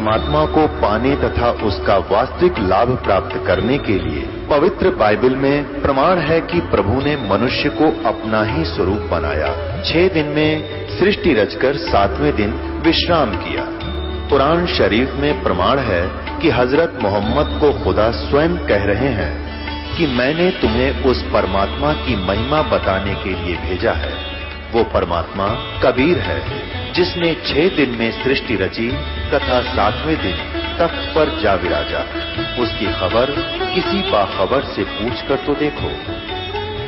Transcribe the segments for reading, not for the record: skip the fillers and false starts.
परमात्मा को पाने तथा उसका वास्तविक लाभ प्राप्त करने के लिए पवित्र बाइबल में प्रमाण है कि प्रभु ने मनुष्य को अपना ही स्वरूप बनाया। 6 दिन में सृष्टि रचकर 7वें दिन विश्राम किया। कुरान शरीफ में प्रमाण है कि हजरत मोहम्मद को खुदा स्वयं कह रहे हैं कि मैंने तुम्हें उस परमात्मा की महिमा बताने के लिए भेजा है। वो परमात्मा कबीर है जिसने 6 दिन में सृष्टि रची तथा 7वें दिन तख्त पर जा विराजा। उसकी खबर किसी बाखबर से पूछकर तो देखो।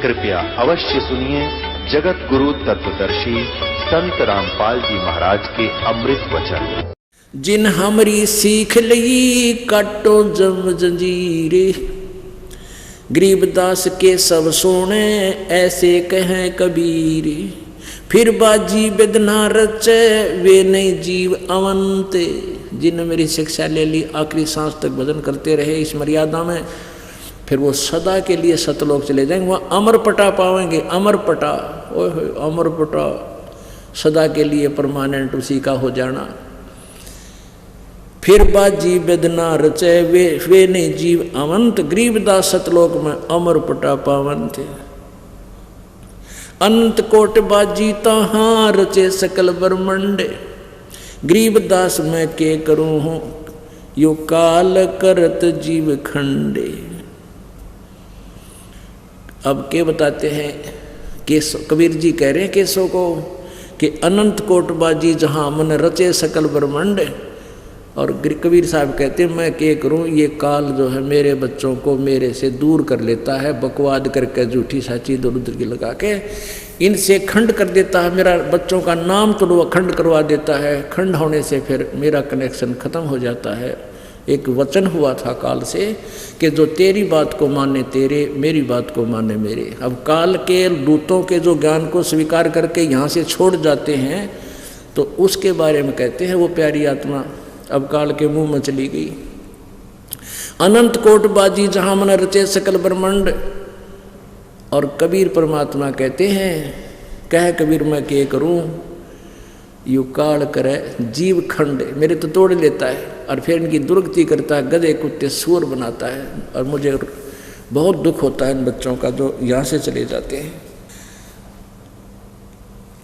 कृपया अवश्य सुनिए जगत गुरु तत्वदर्शी संत रामपाल जी महाराज के अमृत वचन। जिन हमरी सीख लई काटो जम जंजीरे, गरीबदास के सब सोने ऐसे कहें कबीर। फिर बाजी बेदना रचे वे नहीं जीव अवंते। जिन मेरी शिक्षा ले ली आखिरी सांस तक भजन करते रहे इस मर्यादा में, फिर वो सदा के लिए सतलोक चले जाएंगे, वहाँ अमर पटा पाएंगे। अमर पटा, ओए अमर पटा, सदा के लिए परमानेंट उसी का हो जाना। फिर बाजी बेदना रचे वे नहीं जीव अवंत। गरीबदास सतलोक में अमर पटा पावन थे। अनंत कोट बाजी तहाँ रचे सकल ब्रह्मंड। गरीबदास मैं के करूं हूं यो काल करत जीव खंडे। अब के बताते हैं केसो, कबीर जी कह रहे हैं केसो को कि अनंत कोट बाजी जहां मन रचे सकल ब्रह्मंड। और कबीर साहब कहते हैं मैं क्या करूं, ये काल जो है मेरे बच्चों को मेरे से दूर कर लेता है, बकवाद करके झूठी साची इधर उधर की लगा के इनसे खंड कर देता है। मेरा बच्चों का नाम तो खंड करवा देता है। खंड होने से फिर मेरा कनेक्शन खत्म हो जाता है। एक वचन हुआ था काल से कि जो तेरी बात को माने तेरे, मेरी बात को माने मेरे। अब काल के दूतों के जो ज्ञान को स्वीकार करके यहाँ से छोड़ जाते हैं तो उसके बारे में कहते हैं वो प्यारी आत्मा अब काल के मुंह में चली गई। अनंत कोट बाजी जहां मन रचे सकल ब्रह्मांड। और कबीर परमात्मा कहते हैं, कह कबीर मैं क्या करूं यू काल करे जीव खंड। मेरे तो तोड़ लेता है और फिर इनकी दुर्गति करता है, गधे कुत्ते सूअर बनाता है। और मुझे बहुत दुख होता है इन बच्चों का जो यहाँ से चले जाते हैं।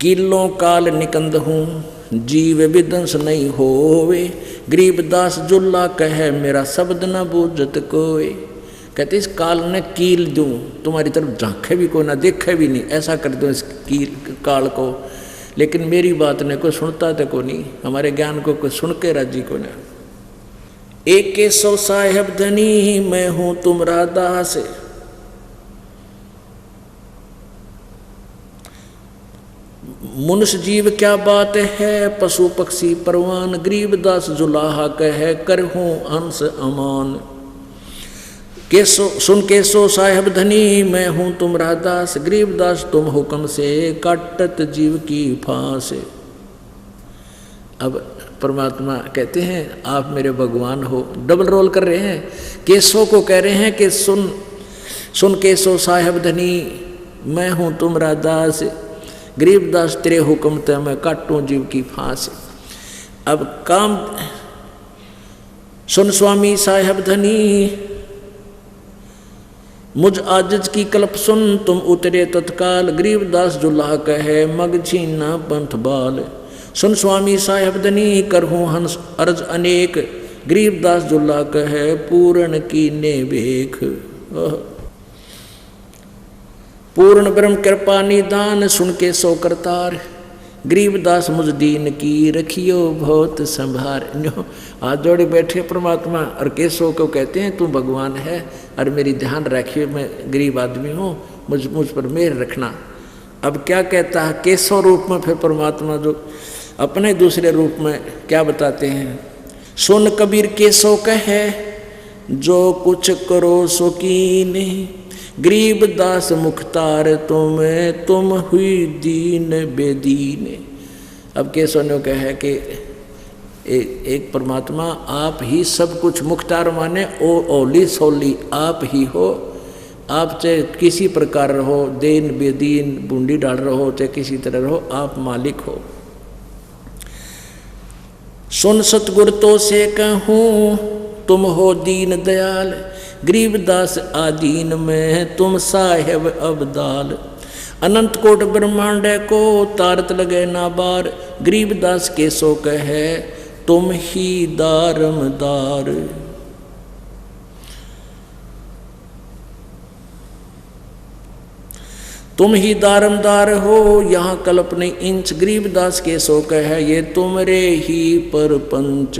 किलों काल निकंद हूँ जीव विदंस नहीं होवे। गरीबदास जुल्ला कहे मेरा शब्द न बूझत कोई। कहते इस काल ने कील दूं, तुम्हारी तरफ झांके भी कोई ना, देखे भी नहीं, ऐसा कर दूं इस कील काल को। लेकिन मेरी बात ने कोई सुनता तो को नहीं, हमारे ज्ञान को कोई सुन के राजी को ना। एक के सौ साहेब धनी मैं हूं तुमरा दास। मनुष्य जीव क्या बात है पशु पक्षी परवान। गरीबदास जुलाहा कहे कर हूं अंश अमान। केसो सुन केसो साहेब धनी मैं हूं तुमरा दास। गरीबदास तुम हुक्म से काटत जीव की फांस। अब परमात्मा कहते हैं आप मेरे भगवान हो, डबल रोल कर रहे हैं। केसो को कह रहे हैं कि सुन केसो साहेब धनी मैं हूं तुमरा दास। गरीबदास तेरे हुक्म ते मैं काटूं जीव की फांस। अब काम सुन स्वामी साहेब धनी मुझ आजिज की कल्प सुन तुम उतरे तत्काल। गरीबदास जुल्हा कहे मग छीना पंथ बाल। सुन स्वामी साहेब धनी करहूं हंस अर्ज अनेक। गरीबदास जुल्हा कहे पूर्ण की ने भेख। पूर्ण ब्रह्म कृपा निदान सुन के सो करतार। गरीबदास मुझ दीन की रखियो बहुत संभार। हाथ जोड़े बैठे परमात्मा और केसो को कहते हैं तू भगवान है और मेरी ध्यान रखियो, मैं गरीब आदमी हूँ, मुझ पर मेहर रखना। अब क्या कहता है केसो रूप में, फिर परमात्मा जो अपने दूसरे रूप में क्या बताते हैं। सुन कबीर केसो कहे जो कुछ करो सो कीने। गरीबदास मुख्तार तुम हुई दीन बेदीन। अब केसो ने कहा कि एक परमात्मा आप ही सब कुछ मुख्तार माने, ओली सोली आप ही हो। आप चाहे किसी प्रकार रहो, दीन बेदीन बूंदी डाल रहो, चाहे किसी तरह रहो, आप मालिक हो। सुन सतगुर तो से कहूँ तुम हो दीन दयाल, गरीबदास आदीन में तुम साहेब अबदाल। अनंत कोट ब्रह्मांड को तारत लगे ना बार, गरीबदास के सो कहे तुम ही दारमदार। तुम ही दारमदार हो यहाँ कल्प नहीं इंच, गरीबदास के सो कहे ये तुमरे ही परपंच।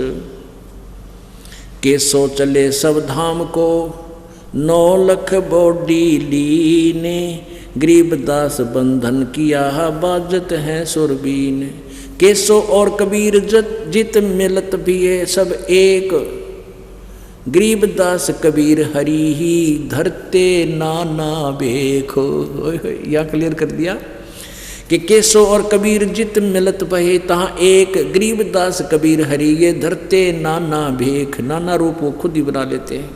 के सो चले सब धाम को 9 लख बॉडी लीने, गरीबदास बंधन किया बाजत है सुरबीन। केसो और कबीर जित मिलत भी है सब एक, गरीबदास कबीर हरि ही धरते नाना बेखो। या क्लियर कर दिया कि केसो और कबीर जित मिलत भये तहाँ एक, गरीबदास कबीर हरि ये धरते नाना भेख। नाना रूप वो खुद ही बना लेते हैं।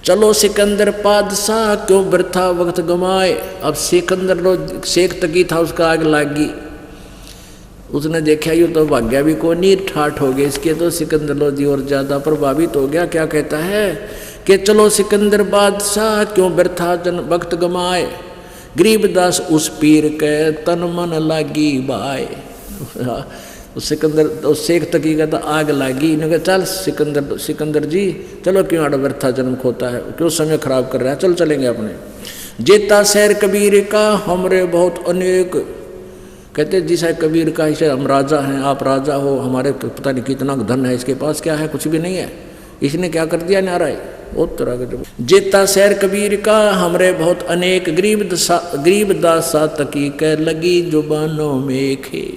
चलो सिकंदर पादशाह क्यों वृथा वक्त गमाए। अब सिकंदर लो शेख तकी था उसका आग लागी, उसने देखा ये तो भाग्या भी को नहीं ठाठ हो गए इसके, तो सिकंदर लोधी और ज्यादा प्रभावित हो गया। क्या कहता है कि चलो सिकंदर बादशाह क्यों वृथा वक्त गमाए, गरीबदास उस पीर के तन मन लागी बाय। उस सिकंदर उस शेख तकी का तो आग लागी, इन्होंने कहा चल सिकंदर जी चलो क्यों आड़ा व्यर्था जन्म खोता है, क्यों समय खराब कर रहा है, चल चलेंगे अपने। जेता शहर कबीर का हमरे बहुत अनेक, कहते जिस है कबीर का इसे हम राजा हैं, आप राजा हो, हमारे पता नहीं कितना धन है, इसके पास क्या है, कुछ भी नहीं है, इसने क्या कर दिया नाराय वो तरह का। जेता शहर कबीर का हमरे बहुत अनेक, गरीबदास सा तकी कह लगी जुबानों में खे।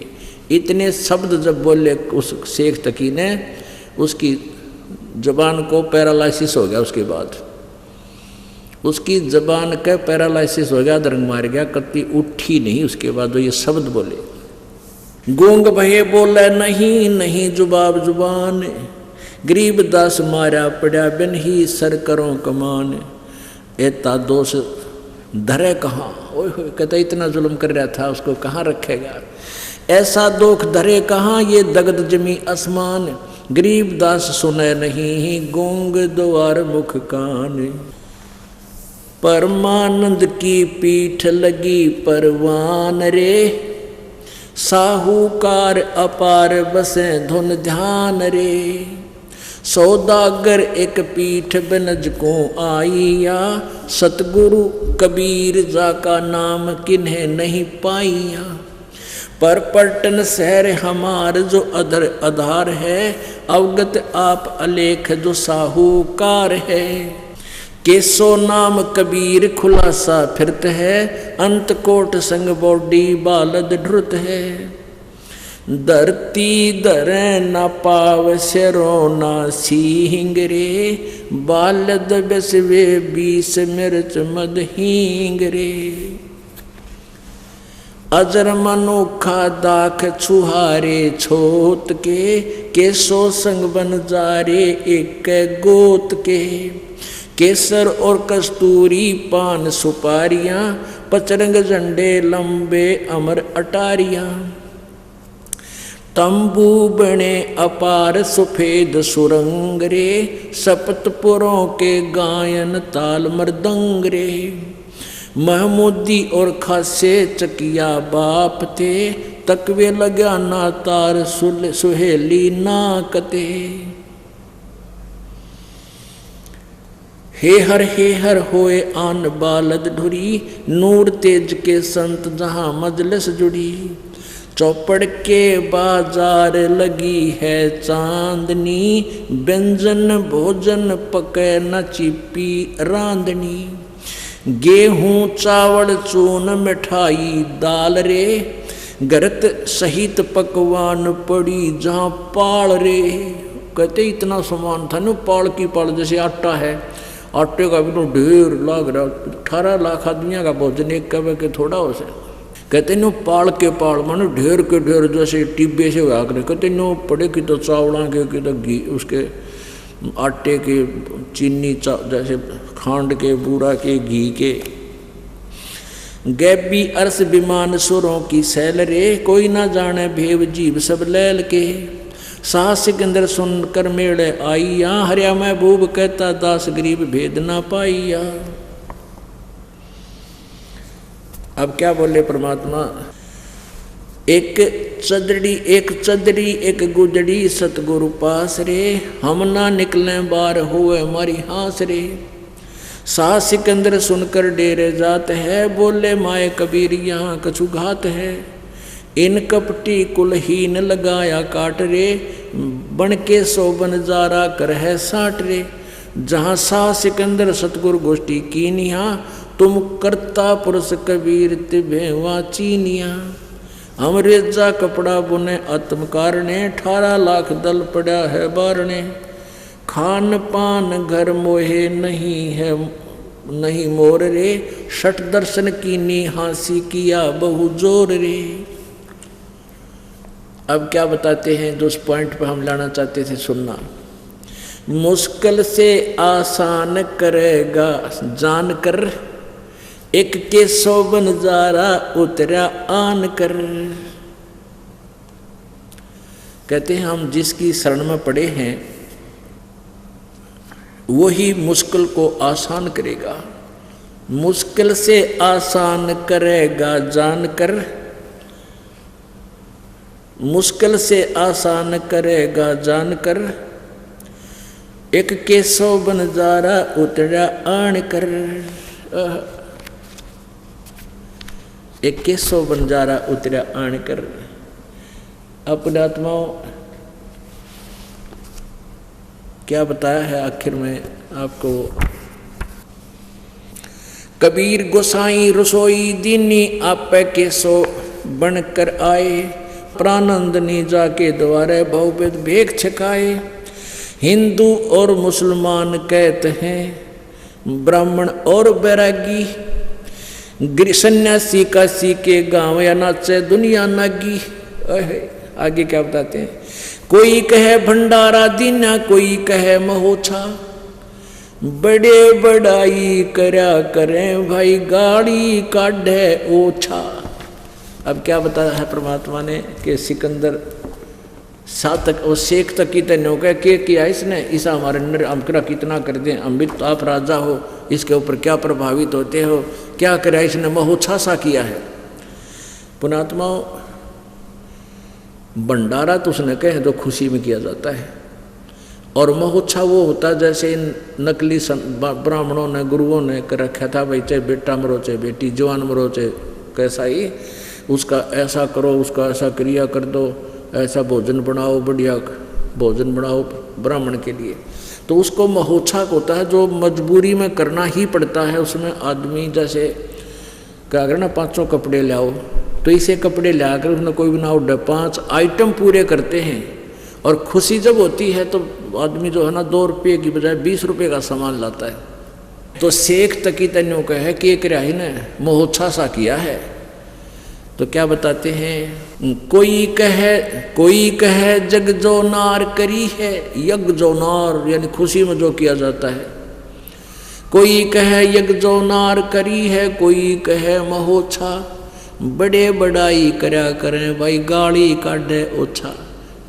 इतने शब्द जब बोले उस शेख तकी ने, उसकी जबान को पैरालिसिस हो गया। उसके बाद उसकी जबान का पैरालिसिस हो गया, दरंग मार गया, कत्ती उठी नहीं। उसके बाद वो ये शब्द बोले, गूंग भये बोले नहीं नहीं जुबाब जुबान, गरीबदास मारा पड़ा बिन ही सर करो कमान। एता दोष धरे कहाँ, ओए होए कहता इतना जुल्म कर रहा था उसको कहाँ रखेगा, ऐसा दुख धरे कहाँ ये दगद जमी आसमान। गरीबदास सुने नहीं गूंग द्वार मुख कान, परमानंद की पीठ लगी परवान रे, साहूकार अपार बसे धुन ध्यान रे। सौदागर एक पीठ बनज को आईया, सतगुरु कबीर जा का नाम किन्हें नहीं पाईया। पर पलटन शहर हमार जो आधार है, अवगत आप अलेख जो साहूकार है। केसो नाम कबीर खुलासा फिरत है, अंत कोट संग बॉडी बालद ढुरत है। धरती धरे न पाव शरो न सींग रे, बालद बसवे 20 मिर्च मद हींग रे। अजर मनोखा दाख छुहारे छोत के, केसो संग बन जारे एक गोत के। केसर और कस्तूरी पान सुपारियां, पचरंग झंडे लंबे अमर अटारियां। तंबू बने अपार सफेद सुरंग रे, सप्तपुरों के गायन ताल मृदंग रे। महमूदी और खासे चकिया बाप थे, तकवे लगा ना तार सुहेली नाकते। हे हर होए आन बालद ढुरी, नूर तेज के संत जहां मजलिस जुड़ी। चौपड़ के बाजार लगी है चांदनी, व्यंजन भोजन पके न चिपी रांधनी। गेहूं चावल चून मिठाई दाल रे, गरत सहित पकवान पड़ी जहाँ पाल रे। कहते इतना सामान था न, पाल की पाल जैसे आटा है, आटे का भी तो ढेर लाग रहा। 18 लाख आदमियों का भोजन एक कवे के थोड़ा हो से। कहते नो पाल के पाल मानो ढेर के ढेर जैसे टिब्बे से हुआ करे। कहते नो पड़े की तो चावलों के की तो घी, उसके आटे के, चीनी जैसे खांड के, बूरा के, घी के। गैबी अर्श विमान सुरों की सैल रे, कोई ना जाने भेव जीव सब लैल के। साहस सिकंदर सुनकर मेले आईया, हरिया महबूब कहता दास गरीब भेद ना पाईया। अब क्या बोले परमात्मा, एक चदड़ी एक गुजड़ी सतगुरु पास रे, हम ना निकले बार हुए हमारी हास रे। साहस सिकंदर सुनकर डेरे जात है, बोले माए कबीर यहाँ कछु घात है। इन कपटी कुलहीन लगाया काट रे, बन के सोबन जारा कर है साठ रे। जहाँ साहस सिकंदर सतगुरु गोष्ठी कीनिया, तुम करता पुरुष कबीर तिभेवा चीनिया। अमरेजा कपड़ा बुने आत्म कारणे, 18 लाख दल पड़ा है बारणे। खान पान घर मोहे नहीं मोर रे, शठ दर्शन कीनी हांसी किया बहु जोर रे। अब क्या बताते हैं, जो उस पॉइंट पर हम लाना चाहते थे सुनना। मुश्किल से आसान करेगा जानकर, एक के 100 बनजारा उतरा आन कर। कहते हैं हम जिसकी शरण में पड़े हैं वही मुश्किल को आसान करेगा। मुश्किल से आसान करेगा जानकर, मुश्किल से आसान करेगा जानकर, एक के 100 बनजारा उतरा आन कर। एक के 100 बनजारा उतरा आन कर। अपने आत्माओं क्या बताया है आखिर में आपको। कबीर गोसाई रसोई दीनी आपे के 100 बनकर आए, प्रानंदनी जाके द्वारे भवभेद भेख छकाए। हिंदू और मुसलमान कहते हैं ब्राह्मण और बैरागी, सन्यासी काशी के गांव या नाचे दुनिया नागी। आगे क्या बताते हैं, कोई कहे भंडारा दीना, कोई कहे महोछा, बड़े बड़ाई करया करें भाई गाड़ी काढ़े ओछा। अब क्या बताया है परमात्मा ने कि सिकंदर सातक और शेख तक की तनो कह के किया इसने, ऐसा हमारे अंदर हमकरा कितना कर दें, हम भी तो आप राजा हो, इसके ऊपर क्या प्रभावित होते हो, क्या करा इसने महोछा सा किया है। पुणात्मा भंडारा तो उसने कहे जो खुशी में किया जाता है, और महोत्सव वो होता जैसे इन नकली ब्राह्मणों ने गुरुओं ने कर रखा था, भाई चाहे बेटा मरो चाहे बेटी, जवान मरो चाहे कैसा ही, उसका ऐसा करो उसका ऐसा क्रिया कर दो, ऐसा भोजन बनाओ, बढ़िया भोजन बनाओ ब्राह्मण के लिए। तो उसको महोत्सव होता है जो मजबूरी में करना ही पड़ता है। उसमें आदमी जैसे क्या करना 500 कपड़े लाओ, तो इसे कपड़े लाकर उसने कोई बनाओ 5 आइटम पूरे करते हैं। और खुशी जब होती है तो आदमी जो है ना 2 रुपये की बजाय 20 रुपये का सामान लाता है। तो शेख तकी तन्यों का है कि एक राही ने महोत्सव सा किया है। तो क्या बताते हैं, कोई कहे जग जो नार करी है, यज्ञ जो नार यानी खुशी में जो किया जाता है। कोई कहे यज्ञ जो नार करी है, कोई कहे महोत्सव, बड़े बड़ाई करया करें भाई गाली काढ़े ओछा।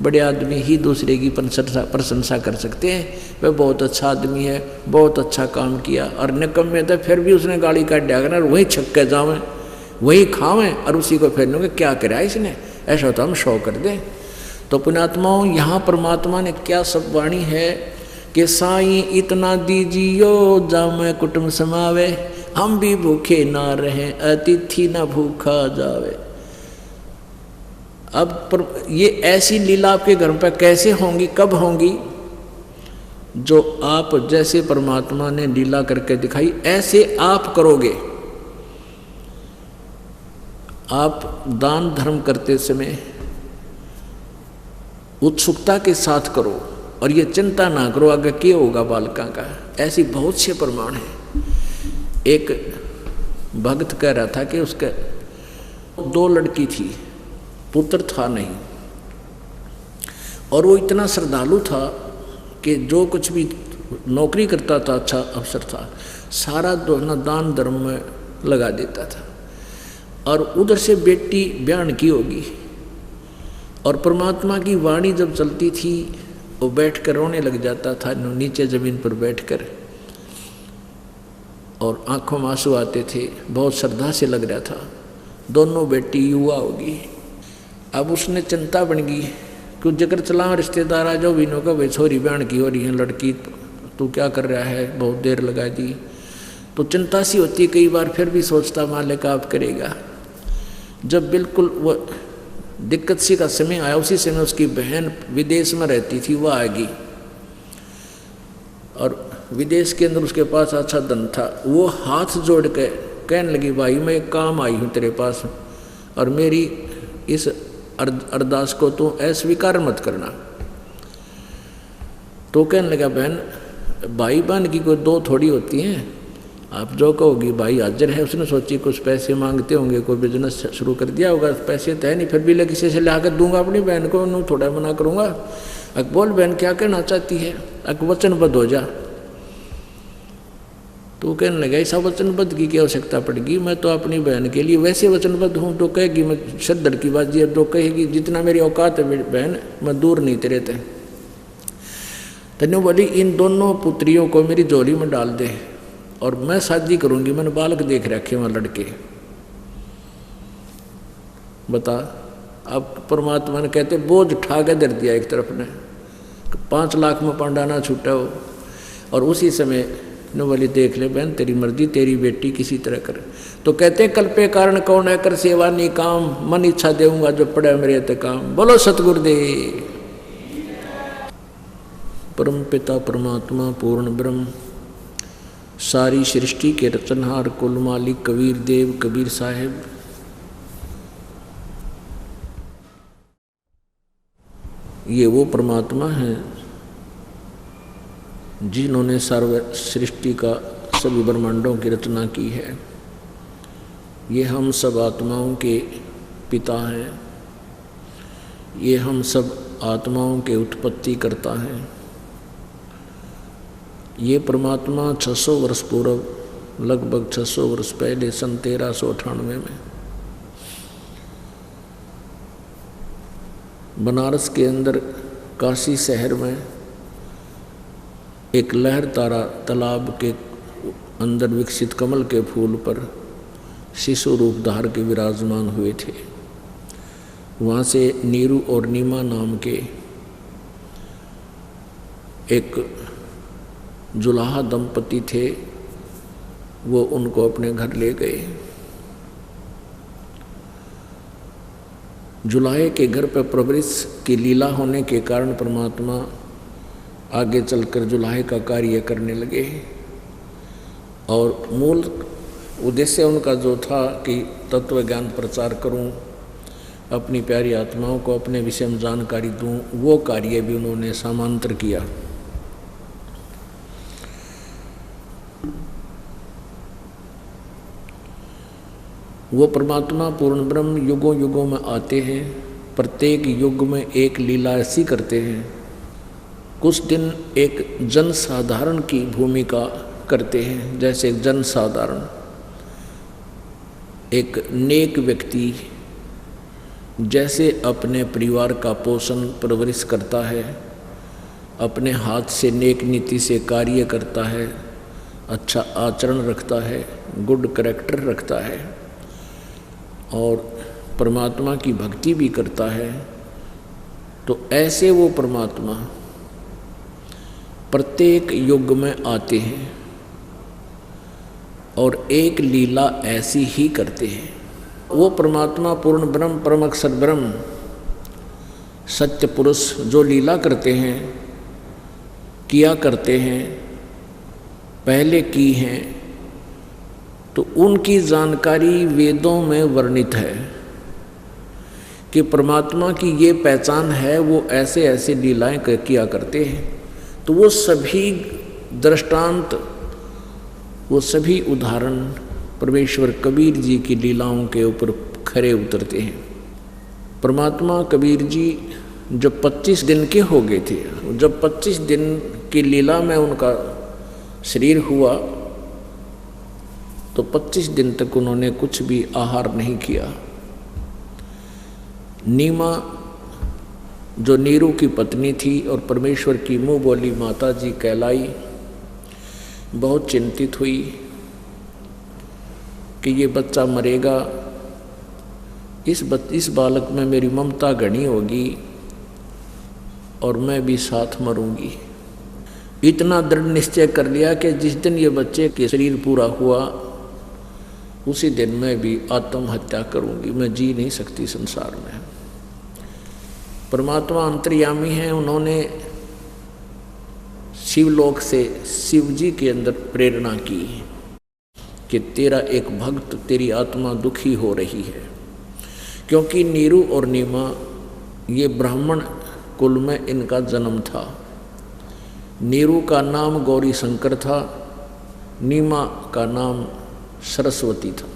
बड़े आदमी ही दूसरे की प्रशंसा कर सकते हैं, वह बहुत अच्छा आदमी है, बहुत अच्छा काम किया, और निकम में तो फिर भी उसने गाली काट दिया करना, वहीं छक्के जावें वहीं खावें और उसी को फेरने के क्या करा इसने, ऐसा होता हम शो कर दें। तो पुण्यात्माओं यहाँ परमात्मा ने क्या सब वाणी है कि साईं इतना दीजियो जामे कुटुंब समावे, हम भी भूखे ना रहें अतिथि ना भूखा जावे। अब ये ऐसी लीला आपके घर पर कैसे होंगी, कब होंगी, जो आप जैसे परमात्मा ने लीला करके दिखाई ऐसे आप करोगे। आप दान धर्म करते समय उत्सुकता के साथ करो और ये चिंता ना करो आगे क्या होगा बालका का। ऐसी बहुत से प्रमाण हैं। एक भक्त कह रहा था कि उसके 2 लड़की थी, पुत्र था नहीं, और वो इतना श्रद्धालु था कि जो कुछ भी नौकरी करता था, अच्छा अफसर था, सारा दान धर्म में लगा देता था। और उधर से बेटी ब्यान की होगी। और परमात्मा की वाणी जब चलती थी वो बैठकर रोने लग जाता था नीचे ज़मीन पर बैठकर, और आंखों में आंसू आते थे, बहुत श्रद्धा से लग रहा था। दोनों बेटी युवा होगी। अब उसने चिंता बन गई कि जगह चला रिश्तेदार आ जाओ बीनों का, भाई छोरी ब्यान की हो रही है, लड़की तू क्या कर रहा है, बहुत देर लगा दी। तो चिंता सी होती कई बार, फिर भी सोचता मालिक आप करेगा। जब बिल्कुल वो दिक्कत सी का समय आया, उसी समय उसकी बहन विदेश में रहती थी, वह आ गई और विदेश के अंदर उसके पास अच्छा धन था। वो हाथ जोड़ के कहने लगी, भाई मैं एक काम आई हूँ तेरे पास, और मेरी इस अरदास को तो अस्वीकार मत करना। तो कहने लगा, बहन भाई बहन की कोई दो थोड़ी होती हैं, आप जो कहोगी भाई हाजिर है। उसने सोची कुछ पैसे मांगते होंगे, कोई बिजनेस शुरू कर दिया होगा, पैसे तो है नहीं, फिर भी ले किसी से ला कर दूंगा अपनी बहन को, उन्होंने थोड़ा मना करूँगा। अक बोल बहन क्या कहना चाहती है, अक वचनबद्ध हो जा। तो कहने लगा, ऐसा वचनबद्ध की क्या आवश्यकता पड़ेगी, मैं तो अपनी बहन के लिए वैसे वचनबद्ध हूँ। तो कहेगी मैं सद्दर की बात जी, तो कहेगी जितना मेरी औकात है बहन, मैं दूर नहीं तेरे थे। तनु बोली, इन दोनों पुत्रियों को मेरी झोली में डाल दे और मैं शादी करूंगी, मैंने बालक देख रखे वहाँ लड़के। बता, अब परमात्मा ने कहते बोझ उठा के दर दिया एक तरफ ने, 5 लाख में पांडा ना छूटा हो। और उसी समय न बोली, देख ले बहन तेरी मर्जी, तेरी बेटी किसी तरह कर। तो कहते कल पे कारण कौन है, कर सेवा नहीं काम, मन इच्छा देऊंगा जो पड़े मेरे ते काम। बोलो सतगुरुदेव। परम पिता परमात्मा पूर्ण ब्रह्म, सारी सृष्टि के रचनहार कुल मालिक कबीर देव कबीर साहेब, ये वो परमात्मा हैं जिन्होंने सर्व सृष्टि का सभी ब्रह्मांडों की रचना की है। ये हम सब आत्माओं के पिता हैं, ये हम सब आत्माओं के उत्पत्ति करता है। ये परमात्मा 600 वर्ष पूर्व, लगभग 600 वर्ष पहले, सन 1398 में बनारस के अंदर काशी शहर में एक लहर तारा तालाब के अंदर विकसित कमल के फूल पर शिशु रूप धार के विराजमान हुए थे। वहाँ से नीरू और नीमा नाम के एक जुलाहा दंपति थे, वो उनको अपने घर ले गए। जुलाहे के घर पर परवरिश की लीला होने के कारण परमात्मा आगे चलकर जुलाहे का कार्य करने लगे। और मूल उद्देश्य उनका जो था कि तत्व ज्ञान प्रचार करूं, अपनी प्यारी आत्माओं को अपने विषय में जानकारी दूं, वो कार्य भी उन्होंने समांतर किया। वो परमात्मा पूर्ण ब्रह्म युगों युगों में आते हैं, प्रत्येक युग में एक लीला ऐसी करते हैं। कुछ दिन एक जनसाधारण की भूमिका करते हैं, जैसे एक जनसाधारण, एक नेक व्यक्ति जैसे अपने परिवार का पोषण परवरिश करता है, अपने हाथ से नेक नीति से कार्य करता है, अच्छा आचरण रखता है, गुड कैरेक्टर रखता है और परमात्मा की भक्ति भी करता है, तो ऐसे वो परमात्मा प्रत्येक युग में आते हैं और एक लीला ऐसी ही करते हैं। वो परमात्मा पूर्ण ब्रह्म परम अक्षर ब्रह्म सत्य पुरुष जो लीला करते हैं, किया करते हैं, पहले की हैं, तो उनकी जानकारी वेदों में वर्णित है कि परमात्मा की ये पहचान है, वो ऐसे ऐसे लीलाएं किया करते हैं। तो वो सभी दृष्टांत, वो सभी उदाहरण परमेश्वर कबीर जी की लीलाओं के ऊपर खरे उतरते हैं। परमात्मा कबीर जी जब 25 दिन के हो गए थे, जब 25 दिन की लीला में उनका शरीर हुआ, तो 25 दिन तक उन्होंने कुछ भी आहार नहीं किया। नीमा जो नीरू की पत्नी थी और परमेश्वर की मुँह बोली माता जी कहलाई, बहुत चिंतित हुई कि ये बच्चा मरेगा, इस बालक में मेरी ममता घनी होगी और मैं भी साथ मरूंगी। इतना दृढ़ निश्चय कर लिया कि जिस दिन ये बच्चे के शरीर पूरा हुआ उसी दिन मैं भी आत्महत्या करूंगी, मैं जी नहीं सकती संसार में। परमात्मा अंतर्यामी हैं, उन्होंने शिवलोक से शिव जी के अंदर प्रेरणा की कि तेरा एक भक्त, तेरी आत्मा दुखी हो रही है। क्योंकि नीरू और नीमा ये ब्राह्मण कुल में इनका जन्म था। नीरू का नाम गौरी शंकर था, नीमा का नाम सरस्वती था।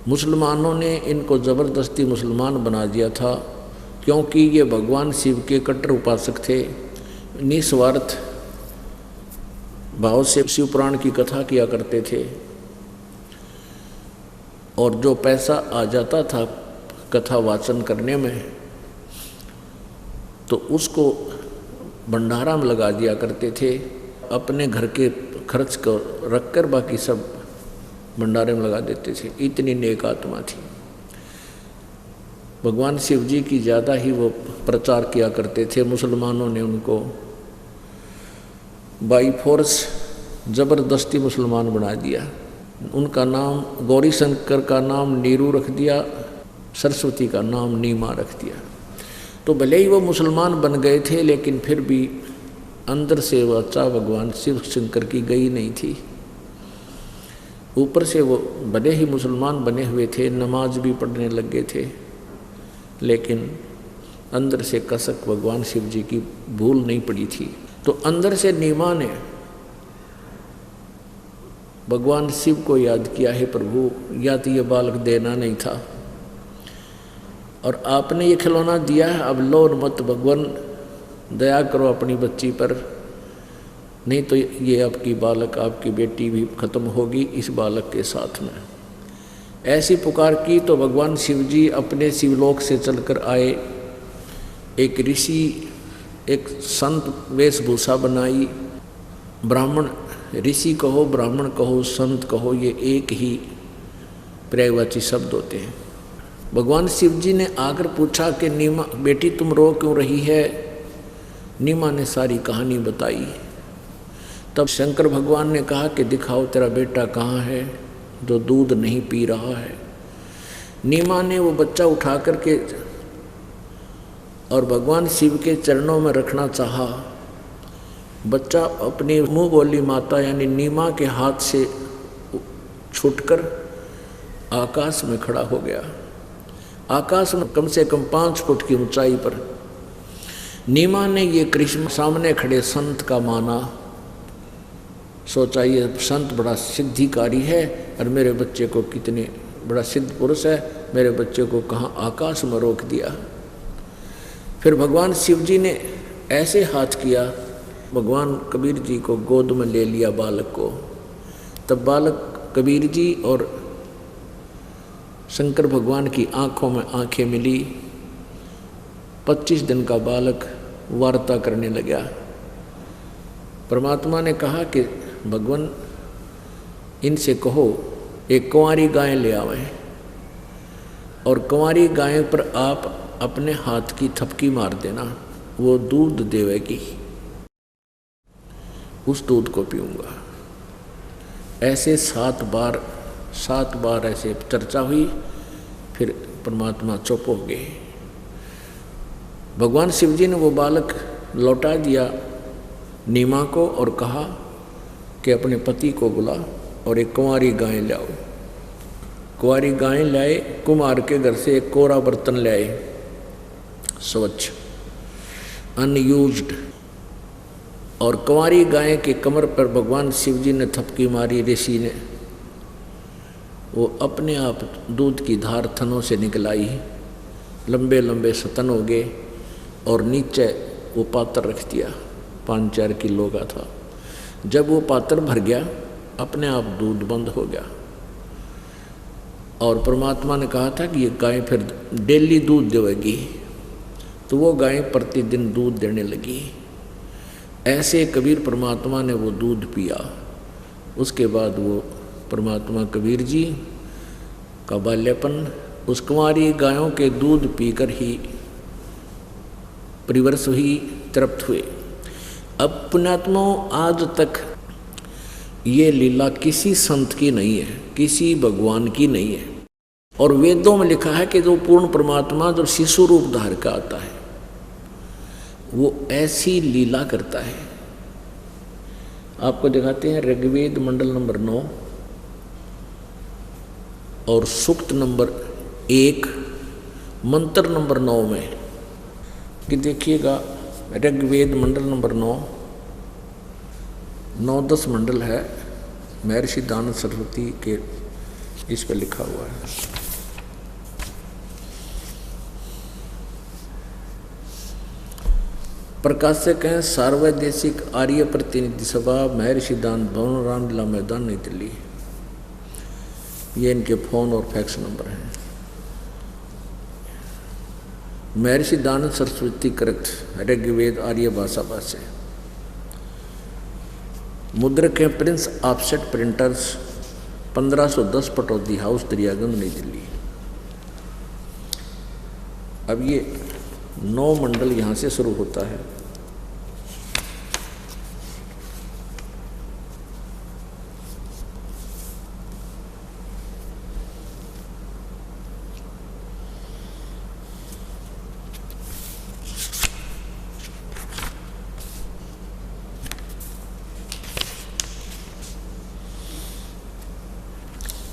मुसलमानों ने इनको ज़बरदस्ती मुसलमान बना दिया था, क्योंकि ये भगवान शिव के कट्टर उपासक थे। निस्वार्थ भाव से शिव पुराण की कथा किया करते थे, और जो पैसा आ जाता था कथा वाचन करने में तो उसको भंडारा में लगा दिया करते थे। अपने घर के खर्च को रखकर बाकी सब भंडारे में लगा देते थे। इतनी नेक आत्मा थी। भगवान शिव जी की ज़्यादा ही वो प्रचार किया करते थे। मुसलमानों ने उनको बाई फोर्स ज़बरदस्ती मुसलमान बना दिया। उनका नाम गौरी शंकर का नाम नीरू रख दिया, सरस्वती का नाम नीमा रख दिया। तो भले ही वो मुसलमान बन गए थे, लेकिन फिर भी अंदर से वाचा भगवान शिव शंकर की गई नहीं थी। ऊपर से वो भले ही मुसलमान बने हुए थे, नमाज भी पढ़ने लग गए थे, लेकिन अंदर से कसक भगवान शिव जी की भूल नहीं पड़ी थी। तो अंदर से नीमा ने भगवान शिव को याद किया, है प्रभु, या तो ये बालक देना नहीं था और आपने ये खिलौना दिया है, अब लो मत भगवान, दया करो अपनी बच्ची पर, नहीं तो ये आपकी बालक, आपकी बेटी भी खत्म होगी इस बालक के साथ में। ऐसी पुकार की तो भगवान शिव जी अपने शिवलोक से चलकर आए। एक ऋषि, एक संत वेशभूषा बनाई। ब्राह्मण, ऋषि कहो, ब्राह्मण कहो, संत कहो, ये एक ही पर्यायवाची शब्द होते हैं। भगवान शिव जी ने आकर पूछा कि नीमा बेटी तुम रो क्यों रही है। नीमा ने सारी कहानी बताई। तब शंकर भगवान ने कहा कि दिखाओ तेरा बेटा कहाँ है जो दूध नहीं पी रहा है। नीमा ने वो बच्चा उठा करके और भगवान शिव के चरणों में रखना चाहा। बच्चा अपनी मुँह बोली माता यानी नीमा के हाथ से छूटकर आकाश में खड़ा हो गया। आकाश में कम से कम 5 फुट की ऊंचाई पर। नीमा ने ये कृष्ण सामने खड़े संत का माना। सोचा ये संत बड़ा सिद्धिकारी है और मेरे बच्चे को कितने बड़ा सिद्ध पुरुष है, मेरे बच्चे को कहाँ आकाश में रोक दिया। फिर भगवान शिव जी ने ऐसे हाथ किया, भगवान कबीर जी को गोद में ले लिया बालक को। तब बालक कबीर जी और शंकर भगवान की आंखों में आंखें मिली। 25 दिन का बालक वार्ता करने लगा। परमात्मा ने कहा कि भगवान इनसे कहो एक कुंवारी गाय ले आवे और कुंवारी गाय पर आप अपने हाथ की थपकी मार देना, वो दूध देवेगी, उस दूध को पीऊंगा। ऐसे 7 बार ऐसे चर्चा हुई। फिर परमात्मा चुप हो गए। भगवान शिव जी ने वो बालक लौटा दिया नीमा को और कहा कि अपने पति को बुला और एक कुंवारी गाय लाओ। कुंवारी गाय लाए। कुमार के घर से एक कोरा बर्तन लाए, स्वच्छ अनयूज्ड, और कुंवारी गाय के कमर पर भगवान शिव जी ने थपकी मारी। ऋषि ने वो अपने आप दूध की धार थनों से निकल आई। लंबे लंबे सतन हो गए और नीचे वो पात्र रख दिया। 5-4 किलो का था। जब वो पात्र भर गया अपने आप दूध बंद हो गया। और परमात्मा ने कहा था कि ये गाय फिर डेली दूध देगी, तो वो गाय प्रतिदिन दूध देने लगी। ऐसे कबीर परमात्मा ने वो दूध पिया। उसके बाद वो परमात्मा कबीर जी का बाल्यपन उस कुंवारी गायों के दूध पीकर ही परिवर्ष हुई, तृप्त हुए। अब पुण्यात्माओं, आज तक ये लीला किसी संत की नहीं है, किसी भगवान की नहीं है। और वेदों में लिखा है कि जो पूर्ण परमात्मा जब शिशु रूप धार का आता है वो ऐसी लीला करता है। आपको दिखाते हैं ऋग्वेद मंडल नंबर 9 और सूक्त नंबर 1 मंत्र नंबर 9 में कि देखिएगा, ऋग्वेद मंडल नंबर 9-10 मंडल है, महर्षि दानव सरस्वती के इस पर लिखा हुआ है। प्रकाशक हैं सार्वदेशिक आर्य प्रतिनिधि सभा, महर्षि दान भवन, रामलीला मैदान, नई दिल्ली। ये इनके फोन और फैक्स नंबर हैं। महर्षि दानव सरस्वती कृत ऋग्वेद आर्य भाषा भाष्य। मुद्रक हैं Prince offset printers, 1510 Pataudi house, Daryaganj, नई दिल्ली। अब ये 9 मंडल यहाँ से शुरू होता है।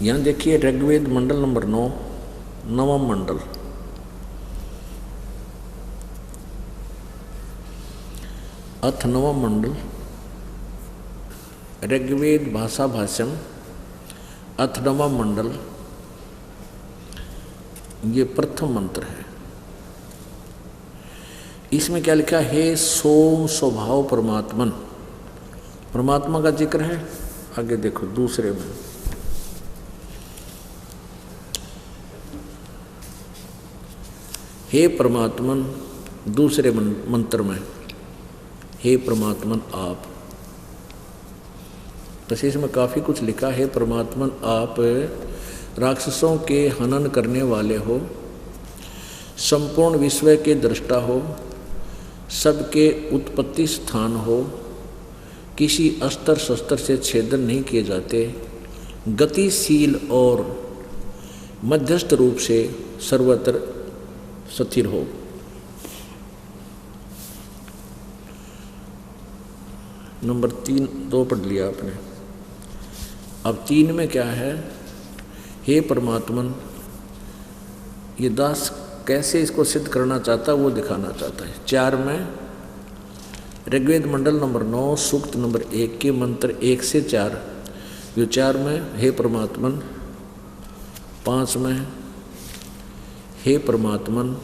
यहाँ देखिए ऋग्वेद मंडल नंबर 9, नवम मंडल। अथ नवम मंडल ऋग्वेद भाषा भाष्यम, अथ नवम मंडल, ये प्रथम मंत्र है। इसमें क्या लिखा है? हे सोम स्वभाव परमात्मन, परमात्मा का जिक्र है। आगे देखो दूसरे में, हे परमात्मन, दूसरे मंत्र में हे परमात्मन आप। तो इसमें काफ़ी कुछ लिखा है। परमात्मन आप राक्षसों के हनन करने वाले हो, संपूर्ण विश्व के दृष्टा हो, सबके उत्पत्ति स्थान हो, किसी अस्त्र शस्त्र से छेदन नहीं किए जाते, गतिशील और मध्यस्थ रूप से सर्वत्र स्थिर हो। नंबर 3 2 पढ़ लिया आपने। अब 3 में क्या है? हे परमात्मन, ये दास कैसे इसको सिद्ध करना चाहता है वो दिखाना चाहता है। 4 में ऋग्वेद मंडल नंबर 9 सूक्त नंबर 1 के मंत्र 1 से 4। जो 4 में हे परमात्मन, 5 में हे परमात्मन,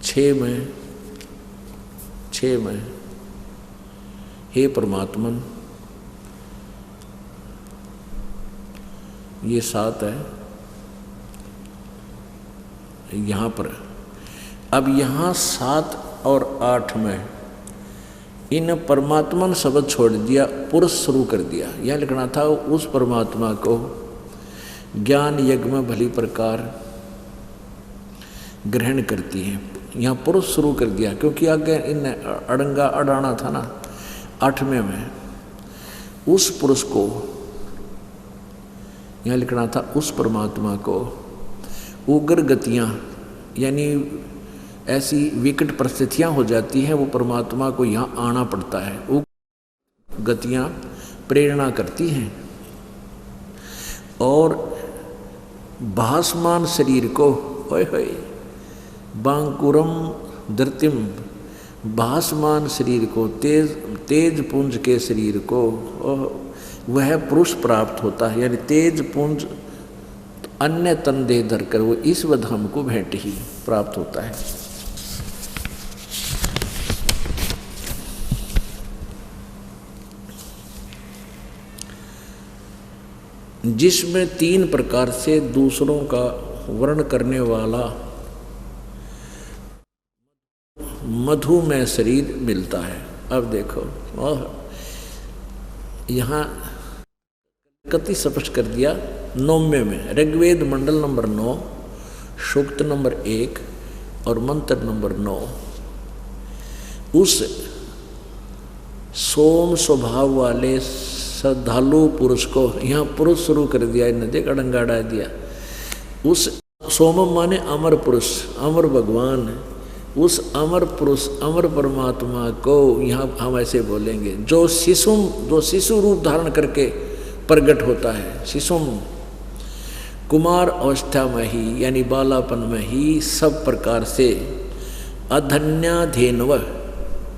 6 में हे परमात्मन, ये 7 है यहाँ पर। अब यहाँ 7 और 8 में इन परमात्मन शब्द छोड़ दिया, पुरुष शुरू कर दिया। यह लिखना था उस परमात्मा को ज्ञान यज्ञ में भली प्रकार ग्रहण करती है। यहाँ पुरुष शुरू कर दिया क्योंकि आगे इन अड़ंगा अड़ाना था ना 8वें में। उस पुरुष को यहाँ लिखना था उस परमात्मा को उग्र गतियाँ, यानी ऐसी विकट परिस्थितियाँ हो जाती हैं, वो परमात्मा को यहाँ आना पड़ता है। उग्र गतियाँ प्रेरणा करती हैं और भासमान शरीर को होय होय बांकुरम धृतिम, भासमान शरीर को, तेज पुंज के शरीर को वह पुरुष प्राप्त होता है। यानी तेज पुंज अन्य तन देह धरकर वो ईश्वर धाम को भेंट ही प्राप्त होता है। जिसमें 3 प्रकार से दूसरों का वर्ण करने वाला मधुमय शरीर मिलता है। अब देखो यहाँ कति स्पष्ट कर दिया 9वें में, ऋग्वेद मंडल नंबर 9, सूक्त नंबर 1 और मंत्र नंबर 9। उस सोम स्वभाव वाले श्रद्धालु पुरुष को, यहाँ पुरुष शुरू कर दिया, इन्हें देख अड़ंगा डाल दिया। उस सोमम माने अमर पुरुष, अमर भगवान, उस अमर पुरुष अमर परमात्मा को यहाँ हम ऐसे बोलेंगे, जो शिशु रूप धारण करके प्रकट होता है। शिशुम कुमार अवस्था में ही यानी बालापन में ही सब प्रकार से अधन्याधेनव,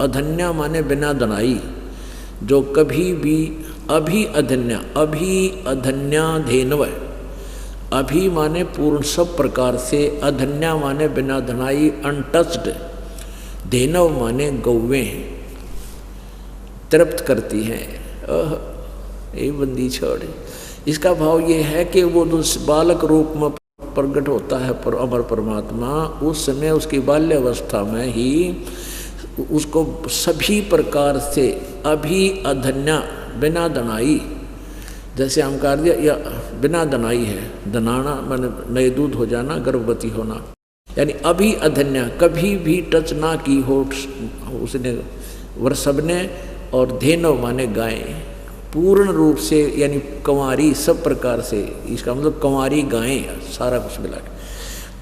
अधन्या माने बिना दनाई, जो कभी भी अभी अधन्याधेनव, अभी माने पूर्ण सब प्रकार से, अधन्या माने बिना धनाई अनटच्ड, धेनव माने गौवें तृप्त करती हैं। ये बंदी छोड़े। इसका भाव ये है कि वो बालक रूप में प्रकट होता है पर अमर परमात्मा, उस समय उसकी बाल्यावस्था में ही उसको सभी प्रकार से अभी अधन्या बिना दनाई, जैसे हम कह दिया या बिना दनाई है, दनाना मैंने नए दूध हो जाना, गर्भवती होना, यानी अभी अधन्या कभी भी टच ना की हो उसने वृषभ ने, और धेनव माने गाय पूर्ण रूप से यानी कंवारी सब प्रकार से, इसका मतलब कंवारी गायें सारा कुछ मिला के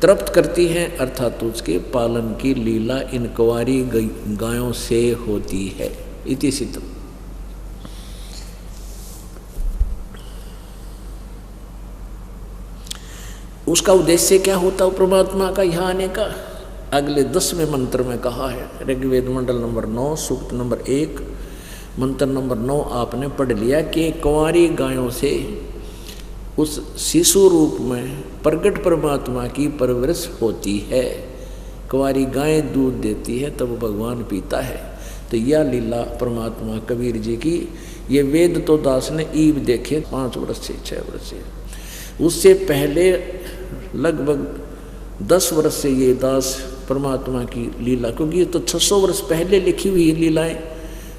तृप्त करती हैं, अर्थात उसके पालन की लीला इन कंवारी गायों से होती है। इति सिद्धम। उसका उद्देश्य क्या होता है परमात्मा का यहाँ आने का? अगले 10वें मंत्र में कहा है, ऋग्वेद मंडल नंबर 9 सूक्त नंबर 1 मंत्र नंबर 9 आपने पढ़ लिया कि कंवारी गायों से उस शिशु रूप में प्रकट परमात्मा की परवरिश होती है। कंवारी गायें दूध देती है तब भगवान पीता है। तो यह लीला परमात्मा कबीर जी की, ये वेद तो दास ने ईब देखे 5 वर्ष से 6 वर्ष से, उससे पहले लगभग 10 वर्ष से ये दास परमात्मा की लीला, क्योंकि ये तो 600 वर्ष पहले लिखी हुई लीलाएं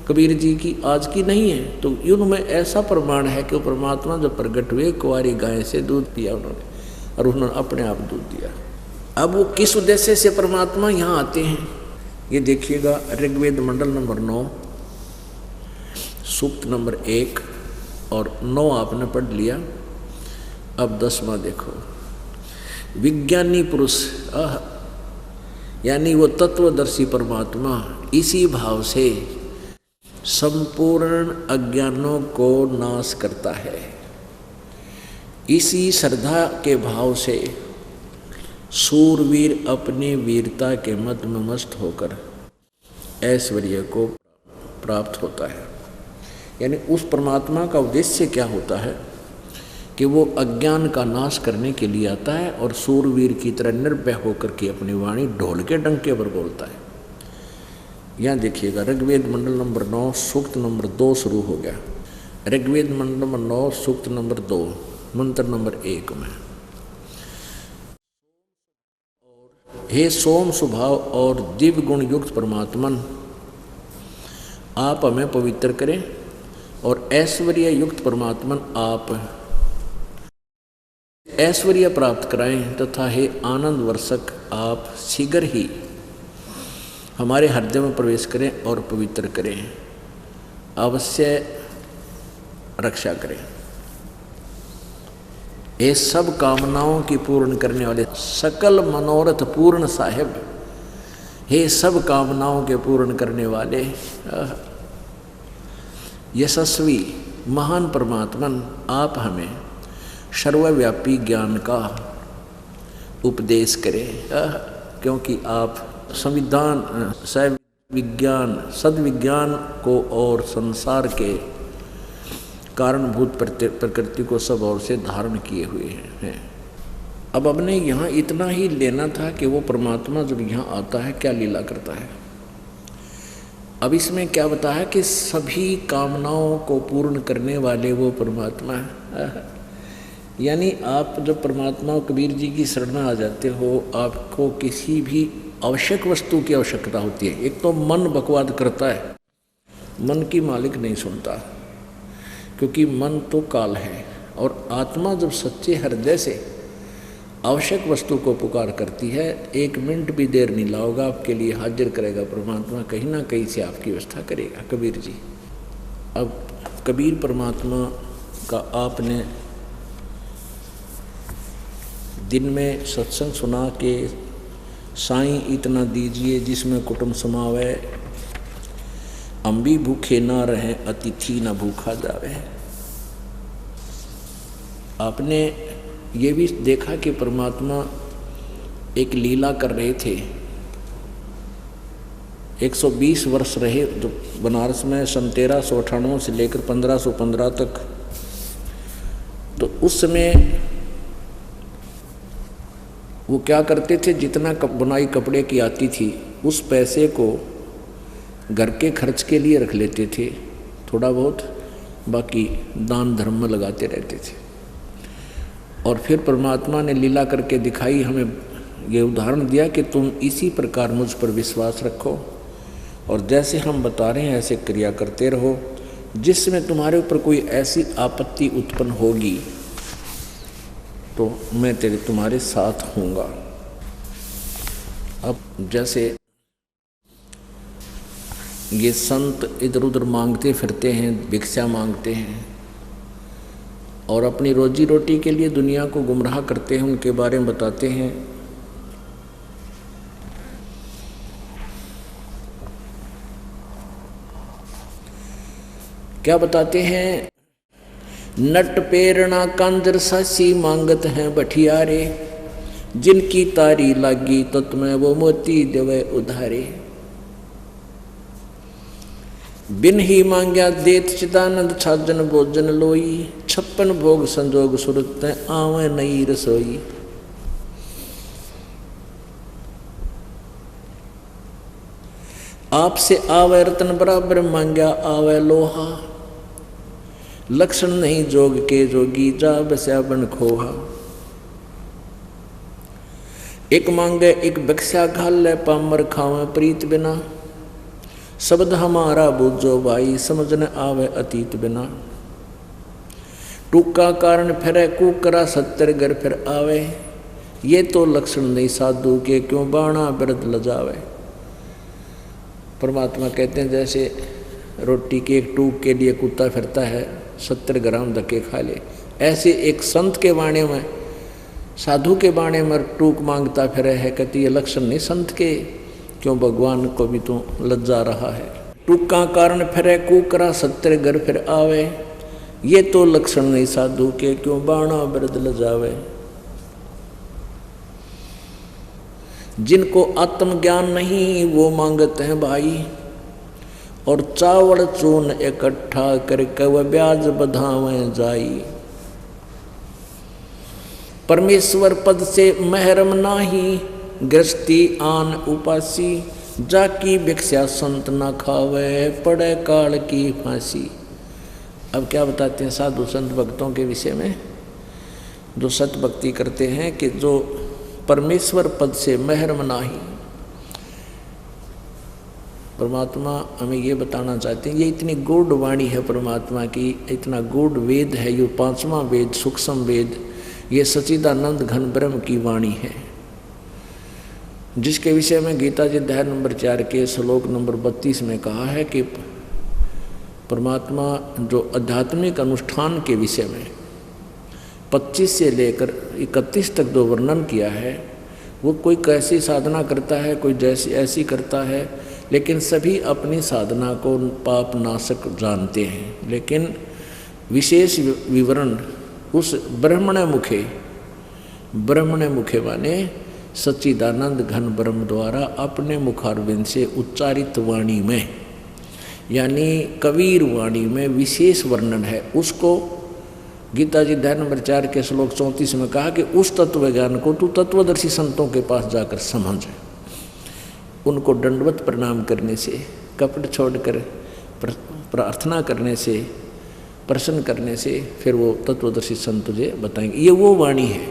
कबीर जी की, आज की नहीं है। तो उनमें ऐसा प्रमाण है कि वो परमात्मा जब प्रकट हुए कुंवारी गाय से दूध पिया उन्होंने, और उन्होंने अपने आप दूध दिया। अब वो किस उद्देश्य से परमात्मा यहाँ आते हैं ये देखिएगा, ऋग्वेद मंडल नंबर 9 सूक्त नंबर 1 और 9 आपने पढ़ लिया। अब 10वां देखो, विज्ञानी पुरुष यानी वो तत्वदर्शी परमात्मा इसी भाव से संपूर्ण अज्ञानों को नाश करता है। इसी श्रद्धा के भाव से सूरवीर अपनी वीरता के मद में मस्त होकर ऐश्वर्य को प्राप्त होता है। यानी उस परमात्मा का उद्देश्य क्या होता है कि वो अज्ञान का नाश करने के लिए आता है और सूरवीर की तरह निर्भय होकर के अपनी वाणी ढोल के डंके पर बोलता है। यहाँ देखिएगा, ऋग्वेद मंडल नंबर 9 सूक्त नंबर 2 शुरू हो गया। ऋग्वेद मंडल नंबर 9 सूक्त नंबर 2 मंत्र नंबर 1 में, हे सोम स्वभाव और दिव्य गुण युक्त परमात्मन, आप हमें पवित्र करें, और ऐश्वर्य युक्त परमात्मन आप ऐश्वर्य प्राप्त कराएं, तथा हे आनंद वर्षक आप शीघ्र ही हमारे हृदय में प्रवेश करें और पवित्र करें, अवश्य रक्षा करें। ये सब कामनाओं की पूर्ण करने वाले सकल मनोरथ पूर्ण साहिब, हे सब कामनाओं के पूर्ण करने वाले यशस्वी महान परमात्मन, आप हमें सर्वव्यापी ज्ञान का उपदेश करें, क्योंकि आप संविधान विज्ञान सद्विज्ञान को और संसार के कारणभूत प्रकृति को सब ओर से धारण किए हुए हैं। अब हमने यहाँ इतना ही लेना था कि वो परमात्मा जब यहाँ आता है क्या लीला करता है। अब इसमें क्या बताया है कि सभी कामनाओं को पूर्ण करने वाले वो परमात्मा है। यानी आप जब परमात्मा कबीर जी की शरण में आ जाते हो, आपको किसी भी आवश्यक वस्तु की आवश्यकता होती है। एक तो मन बकवाद करता है, मन की मालिक नहीं सुनता, क्योंकि मन तो काल है, और आत्मा जब सच्चे हृदय से आवश्यक वस्तु को पुकार करती है, 1 मिनट भी देर नहीं लाओगा, आपके लिए हाजिर करेगा परमात्मा, कहीं ना कहीं से आपकी व्यवस्था करेगा कबीर जी। अब कबीर परमात्मा का आपने दिन में सत्संग सुना के साईं इतना दीजिए जिसमें कुटुंब समावे, हम भी भूखे ना रहें अतिथि ना भूखा जावे। आपने ये भी देखा कि परमात्मा एक लीला कर रहे थे। 120 वर्ष रहे जो बनारस में, सन 1398 से लेकर 1515 तक। तो उस समय वो क्या करते थे, जितना बुनाई कपड़े की आती थी उस पैसे को घर के खर्च के लिए रख लेते थे, थोड़ा बहुत, बाकी दान धर्म में लगाते रहते थे। और फिर परमात्मा ने लीला करके दिखाई, हमें ये उदाहरण दिया कि तुम इसी प्रकार मुझ पर विश्वास रखो और जैसे हम बता रहे हैं ऐसे क्रिया करते रहो। जिसमें तुम्हारे ऊपर कोई ऐसी आपत्ति उत्पन्न होगी तो मैं तुम्हारे साथ हूँगा। अब जैसे ये संत इधर उधर मांगते फिरते हैं, भिक्षा मांगते हैं और अपनी रोजी रोटी के लिए दुनिया को गुमराह करते हैं, उनके बारे में बताते हैं। क्या बताते हैं, नट पेरना कांजर सासी मांगत हैं बठियारे, जिनकी तारी लागी तत् में वो मोती देवे उधारे। बिन ही मांग्या देत चिदानंद छाजन भोजन लोई, 56 भोग संजोग सुरत आवे नई रसोई। आपसे आवे रतन बराबर मांग्या आवे लोहा, लक्षण नहीं जोग के जोगी जा बस्या बन खोहा। एक मांगे एक बक्सा घाल ले पामर खावे प्रीत बिना, शब्द हमारा बूझो भाई समझ न आवे अतीत बिना। टूका कारण फिरे कुकरा 70 घर फिर आवे, ये तो लक्षण नहीं साधु के क्यों बाणा बिरद लजावे। परमात्मा कहते हैं जैसे रोटी के एक टूक के लिए कुत्ता फिरता है, 70 ग्राम धक्के खा ले, ऐसे एक संत के बाणे में, साधु के बाणे में टूक मांगता फिरे है। कहती ये लक्षण नहीं संत के, क्यों भगवान को भी तो लज्जा रहा है। टूका कारण फिरे कुकरा 70 घर फिर आवे, ये तो लक्षण नहीं साधु के क्यों बाणा बिरद लजावे। जिनको आत्मज्ञान नहीं वो मांगते हैं भाई, और चावल चून इकट्ठा करके वह ब्याज बधावे जाई। परमेश्वर पद से महरम नाही, गृहस्थी आन उपासी, जाकी भिक्षा संत ना खावे पड़े काल की फांसी। अब क्या बताते हैं साधु संत भक्तों के विषय में, जो सत भक्ति करते हैं कि जो परमेश्वर पद से महरम नाही। परमात्मा हमें ये बताना चाहते हैं, ये इतनी गूढ़ वाणी है परमात्मा की, इतना गूढ़ वेद है, ये 5वां वेद सूक्ष्म वेद, ये सच्चिदानंद घन ब्रह्म की वाणी है, जिसके विषय में गीता जी अध्याय नंबर 4 के श्लोक नंबर 32 में कहा है कि परमात्मा जो आध्यात्मिक अनुष्ठान के विषय में 25 से लेकर 31 तक जो वर्णन किया है, वो कोई कैसी साधना करता है, कोई जैसी ऐसी करता है, लेकिन सभी अपनी साधना को पाप नाशक जानते हैं। लेकिन विशेष विवरण उस ब्रह्मण मुखे माने सच्चिदानंद घन ब्रह्म द्वारा अपने मुखारविंद से उच्चारित वाणी में, यानी कबीर वाणी में विशेष वर्णन है। उसको गीता जी अध्याय नंबर 4 के श्लोक 34 में कहा कि उस तत्व ज्ञान को तू तत्वदर्शी संतों के पास जाकर समझ, उनको दंडवत प्रणाम करने से, कपट छोड़कर प्रार्थना करने से, प्रश्न करने से फिर वो तत्वदर्शी संत तुझे बताएंगे। ये वो वाणी है।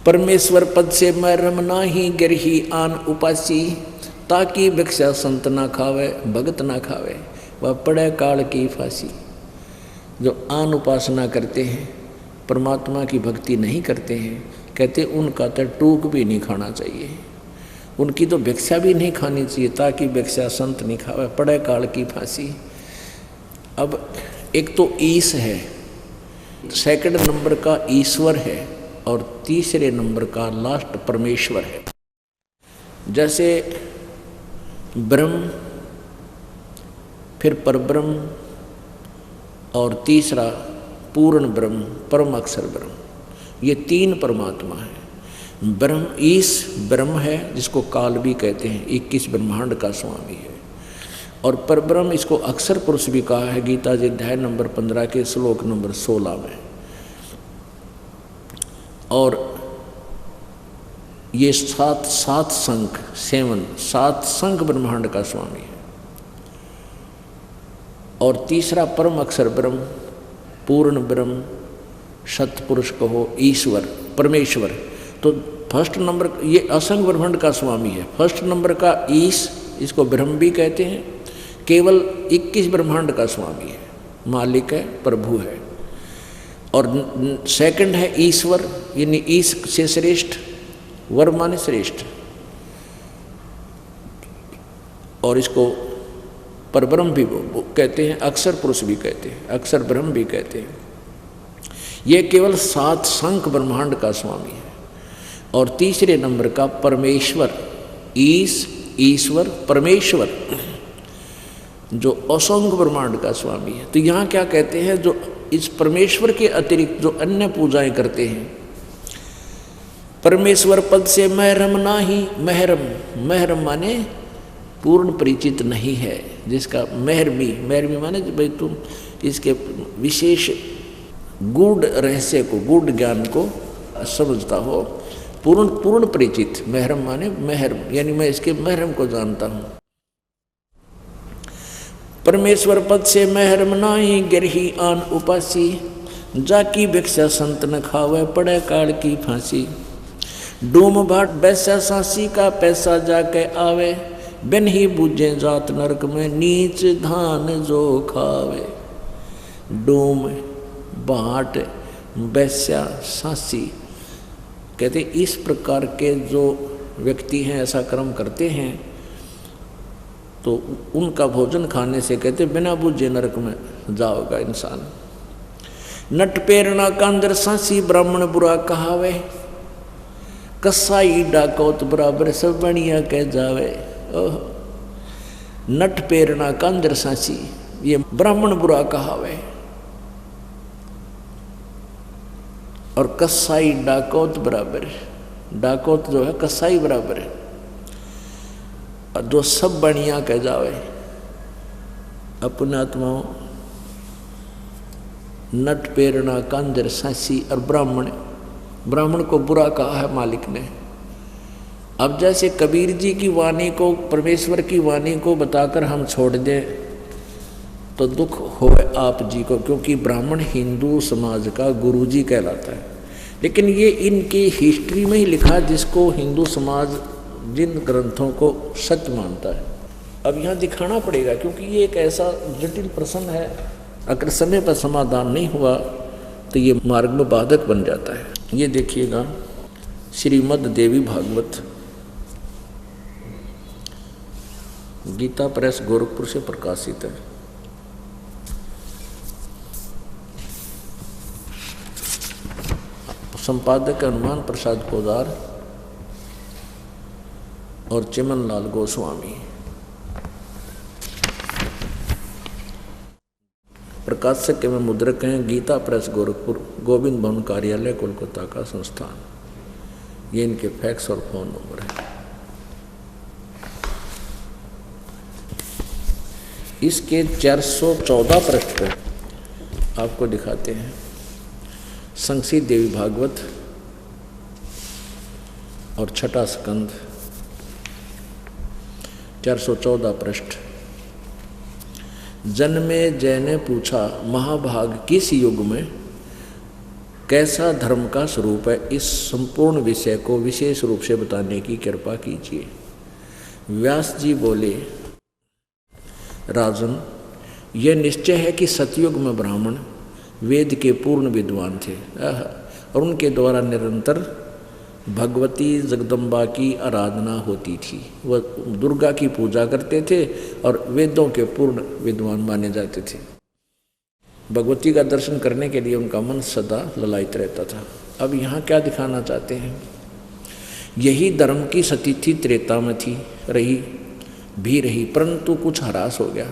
परमेश्वर पद से मैं रम नाही गिरही आन उपासी, ताकि भिक्षा संत ना खावे भगत ना खावे, वह पड़े काल की फांसी। जो आन उपासना करते हैं, परमात्मा की भक्ति नहीं करते हैं, कहते उनका तो टूक भी नहीं खाना चाहिए, उनकी तो भिक्षा भी नहीं खानी चाहिए, ताकि भिक्षा संत नहीं खावे, पड़े काल की फांसी। अब एक तो ईश है, सेकंड नंबर का ईश्वर है, और तीसरे नंबर का लास्ट परमेश्वर है। जैसे ब्रह्म, फिर परब्रह्म, और तीसरा पूर्ण ब्रह्म, परम अक्षर ब्रह्म, ये तीन परमात्मा है। ब्रह्म ईश ब्रह्म है, जिसको काल भी कहते हैं, 21 ब्रह्मांड का स्वामी है। और परब्रह्म, इसको अक्षर पुरुष भी कहा है, गीता जी अध्याय नंबर 15 के श्लोक नंबर 16 में। और ये सात संख ब्रह्मांड का स्वामी है। और तीसरा परम अक्षर ब्रह्म, पूर्ण ब्रह्म, सतपुरुष कहो, ईश्वर, परमेश्वर। तो फर्स्ट नंबर ये असंख्य ब्रह्मांड का स्वामी है। फर्स्ट नंबर का ईश, इसको ब्रह्म भी कहते हैं, केवल 21 ब्रह्मांड का स्वामी है, मालिक है, प्रभु है। और सेकंड है ईश्वर, यानी ईश से श्रेष्ठ, वर माने श्रेष्ठ। और इसको परब्रह्म भी कहते हैं, अक्षर पुरुष भी कहते हैं, अक्षर ब्रह्म भी कहते हैं। ये केवल 7 संख ब्रह्मांड का स्वामी है। और तीसरे नंबर का परमेश्वर, ईश, ईश्वर, परमेश्वर, जो असंख्य ब्रह्मांड का स्वामी है। तो यहाँ क्या कहते हैं, जो इस परमेश्वर के अतिरिक्त जो अन्य पूजाएं करते हैं, परमेश्वर पद से महरम नाही, महरम, महरम माने पूर्ण परिचित नहीं है, जिसका महरमी, महरमी माने भाई तुम इसके विशेष गूढ़ रहस्य को, गूढ़ ज्ञान को समझता हो, पूर्ण परिचित। महरम माने महरम, यानी मैं इसके महरम को जानता हूँ। परमेश्वर पद से महरम नाही गिरही आन उपासी, जाकी भिक्षा संत न खावे पड़े काल की फांसी। डूम भाट बैसा सांसी का पैसा जाके आवे, बिन ही बूझे जात नरक में नीच धान जो खावे। डूम भाट बैसा सांसी कहते इस प्रकार के जो व्यक्ति हैं, ऐसा कर्म करते हैं, तो उनका भोजन खाने से कहते बिना बूझे नरक में जाओगा इंसान। नट पेरना कांदर सांसी ब्राह्मण बुरा कहावे, कसाई डाकौत बराबर सब बढ़िया कह जावे। ओह, नट पेरना कांदर सांसी, ये ब्राह्मण बुरा कहावे, और कसाई डाकौत बराबर, डाकौत जो है कसाई बराबर है, और जो सब बढ़िया कह जावे। अपने आत्माओं नट पेरना कांदर सांसी, और ब्राह्मण, ब्राह्मण को बुरा कहा है मालिक ने। अब जैसे कबीर जी की वाणी को, परमेश्वर की वाणी को बताकर हम छोड़ दें तो दुख होए आप जी को, क्योंकि ब्राह्मण हिंदू समाज का गुरुजी कहलाता है। लेकिन ये इनकी हिस्ट्री में ही लिखा, जिसको हिंदू समाज जिन ग्रंथों को सत्य मानता है। अब यहाँ दिखाना पड़ेगा, क्योंकि ये एक ऐसा जटिल प्रश्न है, अगर समय पर समाधान नहीं हुआ तो ये मार्ग में बाधक बन जाता है। ये देखिएगा, श्रीमद् देवी भागवत, गीता प्रेस गोरखपुर से प्रकाशित है। संपादक हनुमान प्रसाद पोदार और चिमन लाल गोस्वामी। प्रकाशक एवं मुद्रक हैं गीता प्रेस गोरखपुर, गोविंद भवन कार्यालय कोलकाता का संस्थान। ये इनके फैक्स और फोन नंबर है। इसके 414 पृष्ठ पे आपको दिखाते हैं। संक्षिप्त देवी भागवत और छठा स्कंद, 414 पृष्ठ। जन्मेजय ने पूछा, महाभाग किस युग में कैसा धर्म का स्वरूप है, इस संपूर्ण विषय को विशेष रूप से बताने की कृपा कीजिए। व्यास जी बोले, राजन, यह निश्चय है कि सतयुग में ब्राह्मण वेद के पूर्ण विद्वान थे और उनके द्वारा निरंतर भगवती जगदम्बा की आराधना होती थी। वह दुर्गा की पूजा करते थे और वेदों के पूर्ण विद्वान माने जाते थे। भगवती का दर्शन करने के लिए उनका मन सदा ललायित रहता था। अब यहाँ क्या दिखाना चाहते हैं, यही धर्म की सतिथि त्रेता में थी, रही, परंतु कुछ ह्रास हो गया।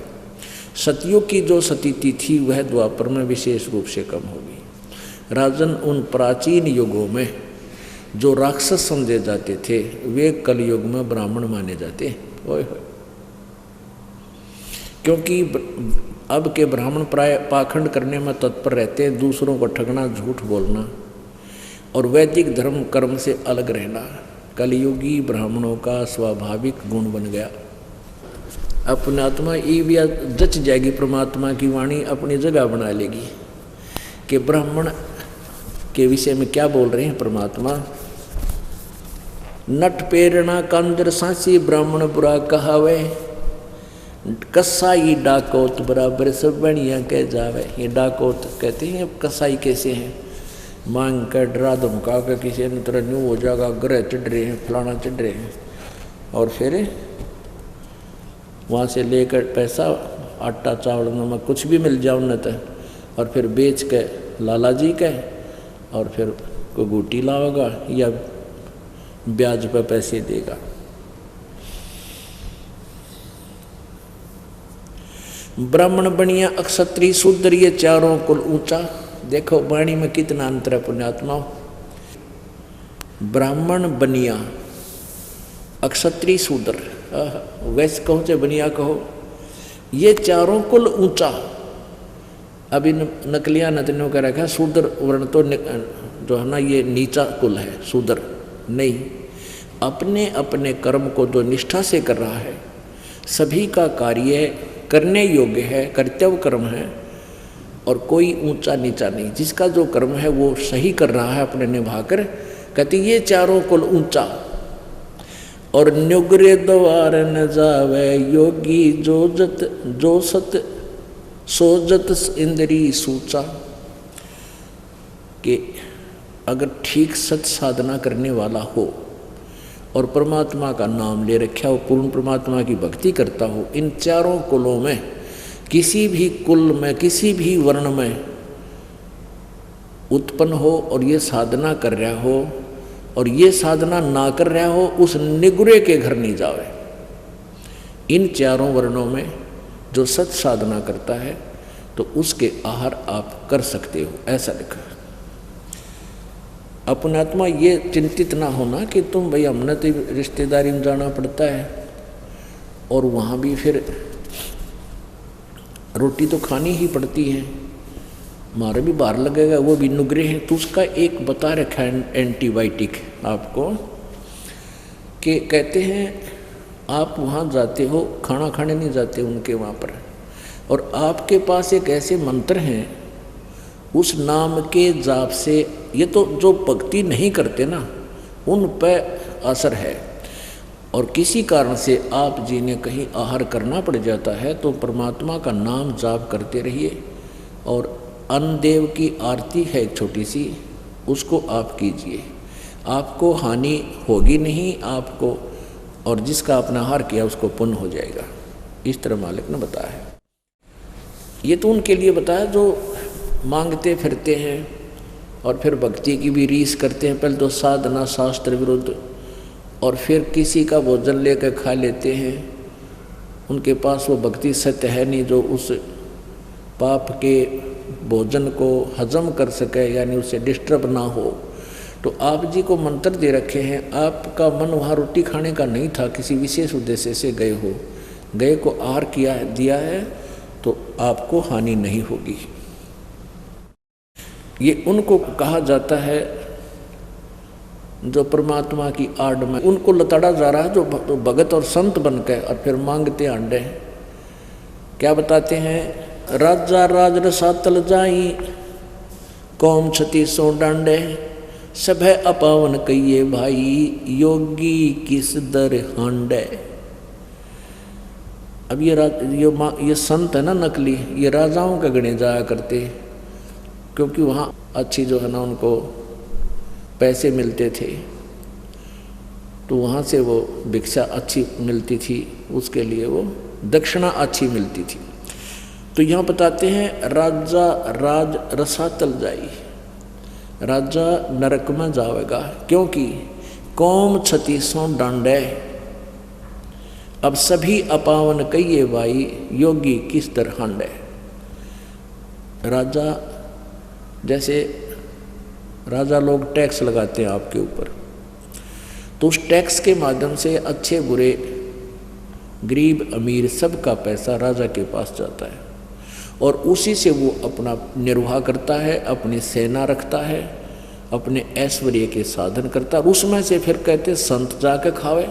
सतयुग की जो सतिथि थी वह द्वापर में विशेष रूप से कम हो गई। राजन, उन प्राचीन युगों में जो राक्षस समझे जाते थे वे कलयुग में ब्राह्मण माने जाते। ओए होए, क्योंकि अब के ब्राह्मण प्राय पाखंड करने में तत्पर रहते हैं, दूसरों को ठगना, झूठ बोलना और वैदिक धर्म कर्म से अलग रहना कलयुगी ब्राह्मणों का स्वाभाविक गुण बन गया। अपने आत्मा ये जच जाएगी, परमात्मा की वाणी अपनी जगह बना लेगी कि ब्राह्मण के विषय में क्या बोल रहे हैं परमात्मा। नट पेरणा कांजर सांसी ब्राह्मण बुरा कहावे, कसाई डाकोत बराबर सब बढ़िया कह जावे। ये डाकोत कहते हैं, कसाई कैसे हैं, मांग कर डरा धमका कर किसी ने तरह न्यू हो जाएगा, ग्रह चढ़ रहे हैं, फलाना चढ़ रहे हैं, और फिर वहाँ से लेकर पैसा, आटा चावल नमक कुछ भी मिल जाओ न तो, और फिर बेच के लाला जी के, और फिर कोई गुटी लाओगा या ब्याज पर पैसे देगा। ब्राह्मण बनिया अक्षत्री शूद्र ये चारों कुल ऊंचा। देखो वाणी में कितना अंतर है पुण्यात्मा। ब्राह्मण बनिया, अक्षत्री शूद्र, वैश्य कहो चाहे बनिया कहो, ये चारों कुल ऊंचा। अभी नकलिया नतनियों का रखा शूद्र वर्ण तो जो है ना ये नीचा कुल है, शूद्र नहीं। अपने अपने कर्म को जो निष्ठा से कर रहा है, सभी का कार्य करने योग्य है, कर्तव्य कर्म है, और कोई ऊंचा नीचा नहीं। जिसका जो कर्म है वो सही कर रहा है अपने निभाकर, कहती ये चारों कुल ऊंचा। और नुग्रे द्वार न जावे योगी जो सत सोजत इंद्री सूचा, कि अगर ठीक सत साधना करने वाला हो और परमात्मा का नाम ले रखा हो, पूर्ण परमात्मा की भक्ति करता हो, इन चारों कुलों में किसी भी कुल में किसी भी वर्ण में उत्पन्न हो और ये साधना कर रहा हो और ये साधना ना कर रहा हो, उस निगुरे के घर नहीं जावे। इन चारों वर्णों में जो सत साधना करता है तो उसके आहार आप कर सकते हो, ऐसा लिखा है। अपने आत्मा ये चिंतित ना होना कि तुम भाई हमने तो रिश्तेदारी में जाना पड़ता है और वहाँ भी फिर रोटी तो खानी ही पड़ती है, मारे भी बाहर लगेगा, वो भी नुगरे हैं। तो उसका एक बता रखा है एंटीबायोटिक आपको, कि कहते हैं आप वहाँ जाते हो, खाना खाने नहीं जाते उनके वहाँ पर, और आपके पास एक ऐसे मंत्र हैं, उस नाम के जाप से, ये तो जो भक्ति नहीं करते ना उन पर असर है, और किसी कारण से आप जी ने कहीं आहार करना पड़ जाता है तो परमात्मा का नाम जाप करते रहिए। और अन्नदेव की आरती है एक छोटी सी, उसको आप कीजिए, आपको हानि होगी नहीं आपको, और जिसका आपने आहार किया उसको पुण्य हो जाएगा। इस तरह मालिक ने बताया है। ये तो उनके लिए बताया जो मांगते फिरते हैं और फिर भक्ति की भी रीस करते हैं। पहले तो साधना शास्त्र विरुद्ध, और फिर किसी का भोजन लेकर खा लेते हैं, उनके पास वो भक्ति सत्य है नहीं जो उस पाप के भोजन को हजम कर सके, यानी उससे डिस्टर्ब ना हो। तो आप जी को मंत्र दे रखे हैं, आपका मन वहाँ रोटी खाने का नहीं था, किसी विशेष उद्देश्य से गए हो, गए को आहार किया दिया है तो आपको हानि नहीं होगी। ये उनको कहा जाता है जो परमात्मा की आड़ में उनको लताड़ा जा रहा है, जो भगत और संत बनकर और फिर मांगते आंडे क्या बताते हैं, राजा राज रसातल जाई, कौम छती सो डांडे, सभे अपावन कहिए भाई, योगी किस दर हांडे। अब ये संत है ना नकली, ये राजाओं के गणे जाया करते, क्योंकि वहाँ अच्छी जो है ना उनको पैसे मिलते थे, तो वहाँ से वो भिक्षा अच्छी मिलती थी, उसके लिए वो दक्षिणा अच्छी मिलती थी। तो यहाँ बताते हैं राजा राज रसातल जाई, राजा नरक में जाएगा, क्योंकि कौम छती सो डांडे, अब सभी अपावन कहिए भाई, योगी किस तरह हांडे। राजा, जैसे राजा लोग टैक्स लगाते हैं आपके ऊपर, तो उस टैक्स के माध्यम से अच्छे बुरे गरीब अमीर सबका पैसा राजा के पास जाता है, और उसी से वो अपना निर्वाह करता है, अपनी सेना रखता है, अपने ऐश्वर्य के साधन करता है। उसमें से फिर कहते संत जाके खावे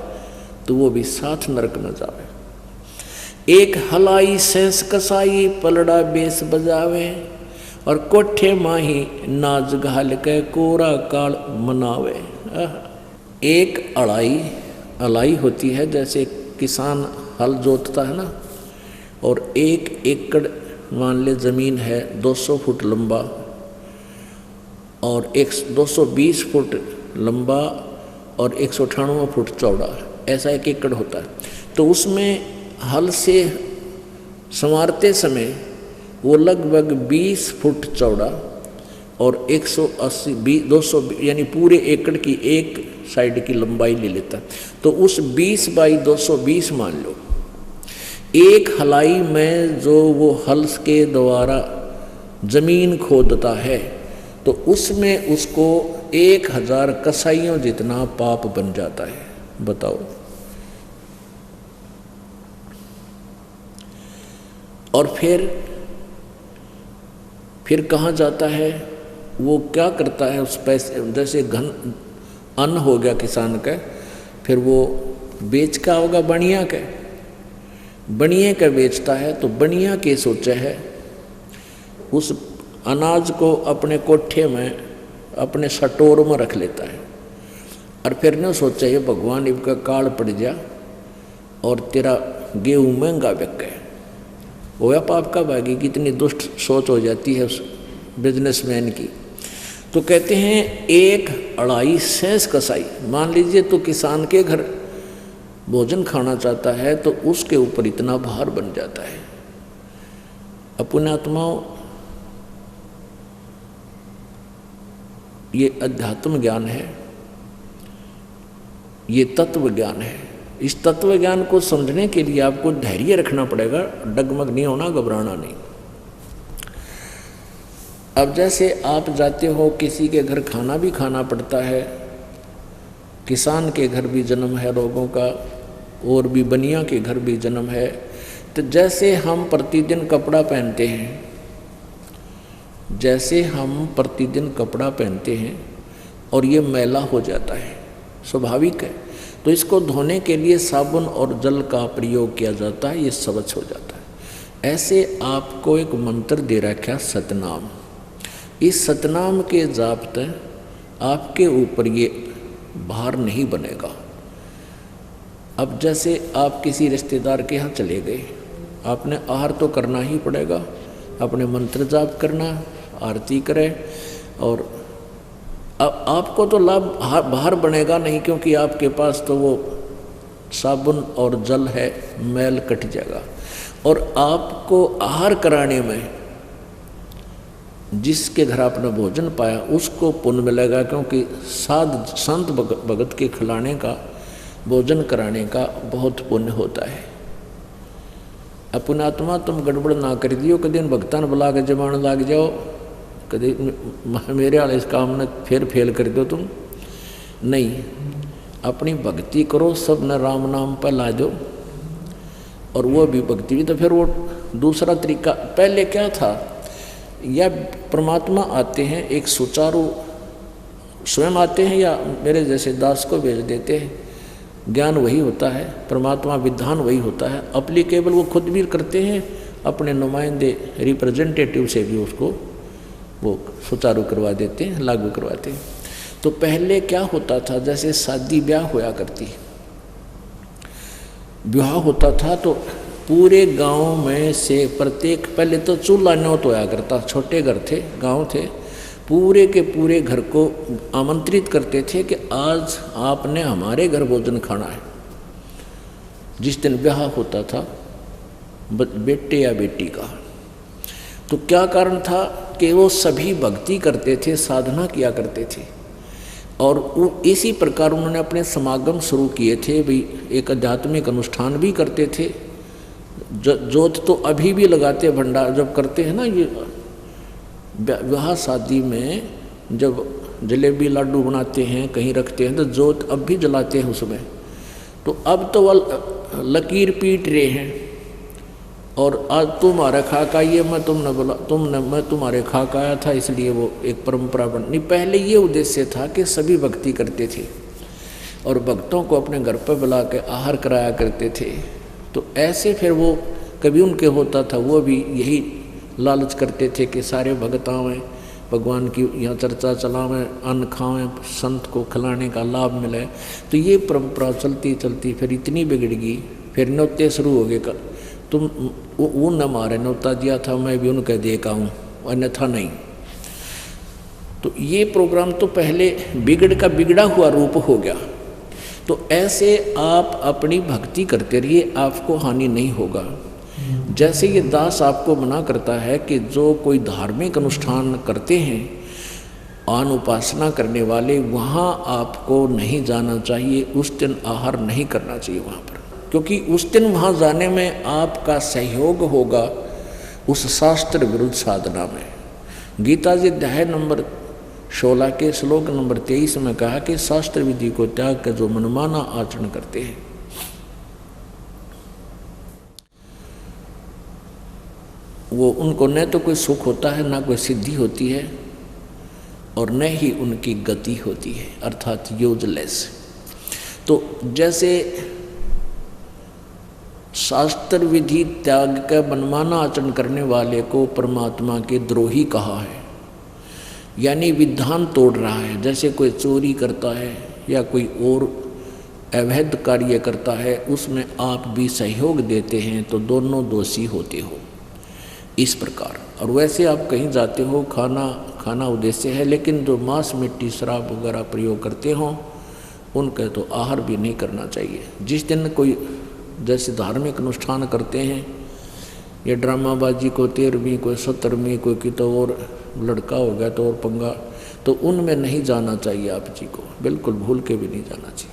तो वो भी साथ नरक में जावे। एक हलाई सेंस कसाई, पलड़ा बेस बजावे, और कोठे माही नाच घाल के कोरा काल मनावे। एक अलाई होती है, जैसे किसान हल जोतता है ना, और 1 एकड़ मान ले ज़मीन है 200 फुट लंबा और 220 फुट लंबा और 198 फुट चौड़ा, ऐसा 1 एकड़ होता है। तो उसमें हल से संवारते समय वो लगभग 20 फुट चौड़ा और 180 200 यानी पूरे एकड़ की एक साइड की लंबाई ले लेता है। तो उस 20 बाई 220 मान लो, एक हलाई में जो वो हल के द्वारा जमीन खोदता है, तो उसमें उसको 1000 कसाइयों जितना पाप बन जाता है। बताओ। और फिर कहाँ जाता है, वो क्या करता है उस पैसे, जैसे घन अन्न हो गया किसान का, फिर वो बेच का होगा बनिए का बेचता है, तो बनिया के सोचा है उस अनाज को अपने कोठे में अपने सटोर में रख लेता है, और फिर ने सोचा ये भगवान इनका काल पड़ जा और तेरा गेहूँ महंगा बिक गया। वो पाप का भागी, कितनी दुष्ट सोच हो जाती है उस बिजनेसमैन की। तो कहते हैं 1 अढ़ाई सेंस कसाई, मान लीजिए तो किसान के घर भोजन खाना चाहता है तो उसके ऊपर इतना भार बन जाता है। अपने आत्माओं, ये अध्यात्म ज्ञान है, ये तत्व ज्ञान है। इस तत्व ज्ञान को समझने के लिए आपको धैर्य रखना पड़ेगा, डगमग नहीं होना, घबराना नहीं। अब जैसे आप जाते हो किसी के घर, खाना भी खाना पड़ता है, किसान के घर भी जन्म है लोगों का, और भी बनिया के घर भी जन्म है। तो जैसे हम प्रतिदिन कपड़ा पहनते हैं, और ये मैला हो जाता है, स्वाभाविक है, तो इसको धोने के लिए साबुन और जल का प्रयोग किया जाता है, ये स्वच्छ हो जाता है। ऐसे आपको एक मंत्र दे रखा है सतनाम। इस सतनाम के जापते आपके ऊपर ये भार नहीं बनेगा। अब जैसे आप किसी रिश्तेदार के यहाँ चले गए, आपने आहार तो करना ही पड़ेगा, अपने मंत्र जाप करना, आरती करें, और अब आपको तो लाभ बाहर बनेगा नहीं, क्योंकि आपके पास तो वो साबुन और जल है, मैल कट जाएगा। और आपको आहार कराने में जिसके घर आपने भोजन पाया उसको पुण्य मिलेगा, क्योंकि संत भगत के खिलाने का, भोजन कराने का बहुत पुण्य होता है। अपना आत्मा तुम गड़बड़ ना कर दियो, कभी भगतान बुला के जमान लाग जाओ, कभी मेरे वाले इस काम ने फिर फेल कर दो तुम नहीं। अपनी भक्ति करो, सब न राम नाम पर ला दो, और वो भी भक्ति भी। तो फिर वो दूसरा तरीका, पहले क्या था, या परमात्मा आते हैं एक सुचारू, स्वयं आते हैं, या मेरे जैसे दास को भेज देते हैं। ज्ञान वही होता है, परमात्मा विधान वही होता है, अप्लीकेबल वो खुद भी करते हैं अपने नुमाइंदे रिप्रेजेंटेटिव से भी उसको वो सुचारू करवा देते हैं, लागू करवाते हैं। तो पहले क्या होता था, जैसे शादी ब्याह होया करती, ब्याह होता था तो पूरे गांव में से प्रत्येक, पहले तो चूल्हा न्योत होया करता, छोटे घर थे, गांव थे, पूरे के पूरे घर को आमंत्रित करते थे कि आज आपने हमारे घर भोजन खाना है। जिस दिन ब्याह होता था बेटे या बेटी का, तो क्या कारण था कि वो सभी भक्ति करते थे, साधना किया करते थे, और इसी प्रकार उन्होंने अपने समागम शुरू किए थे। भी एक आध्यात्मिक अनुष्ठान भी करते थे। जोत तो अभी भी लगाते, भंडार जब करते हैं ना, ये विवाह शादी में जब जलेबी लाडू बनाते हैं, कहीं रखते हैं, तो जोत अब भी जलाते हैं उसमें। तो अब तो वह लकीर पीट रहे हैं, और आज तुम्हारा खाका ये मैं तुमने बोला, मैं तुम्हारे खाका आया था, इसलिए वो एक परंपरा बन नहीं। पहले ये उद्देश्य था कि सभी भक्ति करते थे और भक्तों को अपने घर पर बुला के आहार कराया करते थे। तो ऐसे फिर वो कभी उनके होता था, वो भी यही लालच करते थे कि सारे भक्त आवें, भगवान की यहाँ चर्चा चलावें, अन्न खावें, संत को खिलाने का लाभ मिले। तो ये परंपरा चलती चलती फिर इतनी बिगड़ गई, फिर न्योते शुरू हो गए। तुम वो न मारे, न्योता दिया था मैं भी उनके दे का हूँ, अन्यथा नहीं। तो ये प्रोग्राम तो पहले बिगड़ का बिगड़ा हुआ रूप हो गया। तो ऐसे आप अपनी भक्ति करते रहिए, आपको हानि नहीं होगा। जैसे ये दास आपको मना करता है कि जो कोई धार्मिक अनुष्ठान करते हैं, आन उपासना करने वाले, वहाँ आपको नहीं जाना चाहिए, उस दिन आहार नहीं करना चाहिए वहाँ पर, क्योंकि उस दिन वहाँ जाने में आपका सहयोग होगा उस शास्त्र विरुद्ध साधना में। गीता जी अध्याय नंबर 16 के श्लोक नंबर 23 में कहा कि शास्त्र विधि को त्याग कर जो मनमाना आचरण करते हैं, वो उनको न तो कोई सुख होता है, ना कोई सिद्धि होती है, और न ही उनकी गति होती है, अर्थात यूजलेस। तो जैसे शास्त्र विधि त्याग कर मनमाना आचरण करने वाले को परमात्मा के द्रोही कहा है, यानी विधान तोड़ रहा है। जैसे कोई चोरी करता है या कोई और अवैध कार्य करता है, उसमें आप भी सहयोग देते हैं तो दोनों दोषी होते हो, इस प्रकार। और वैसे आप कहीं जाते हो, खाना उद्देश्य है, लेकिन जो मांस मिट्टी शराब वगैरह प्रयोग करते हो उनका तो आहार भी नहीं करना चाहिए। जिस दिन कोई जैसे धार्मिक अनुष्ठान करते हैं, ये ड्रामाबाजी को 13वीं, कोई 17वीं, कोई की तो और लड़का हो गया तो और पंगा, तो उनमें नहीं जाना चाहिए आप जी को, बिल्कुल भूल के भी नहीं जाना चाहिए।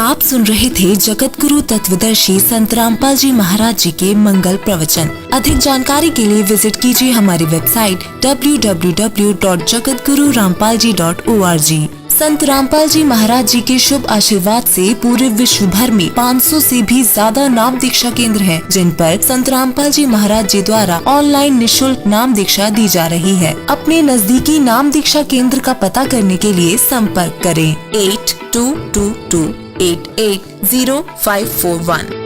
आप सुन रहे थे जगत गुरु तत्वदर्शी संत रामपाल जी महाराज जी के मंगल प्रवचन। अधिक जानकारी के लिए विजिट कीजिए हमारी वेबसाइट www.jagatgururampalji.org। संत रामपाल जी महाराज जी के शुभ आशीर्वाद से पूरे विश्व भर में 500 से भी ज्यादा नाम दीक्षा केंद्र हैं, जिन पर संत रामपाल जी महाराज जी द्वारा ऑनलाइन निःशुल्क नाम दीक्षा दी जा रही है। अपने नजदीकी नाम दीक्षा केंद्र का पता करने के लिए संपर्क करें 8222880541।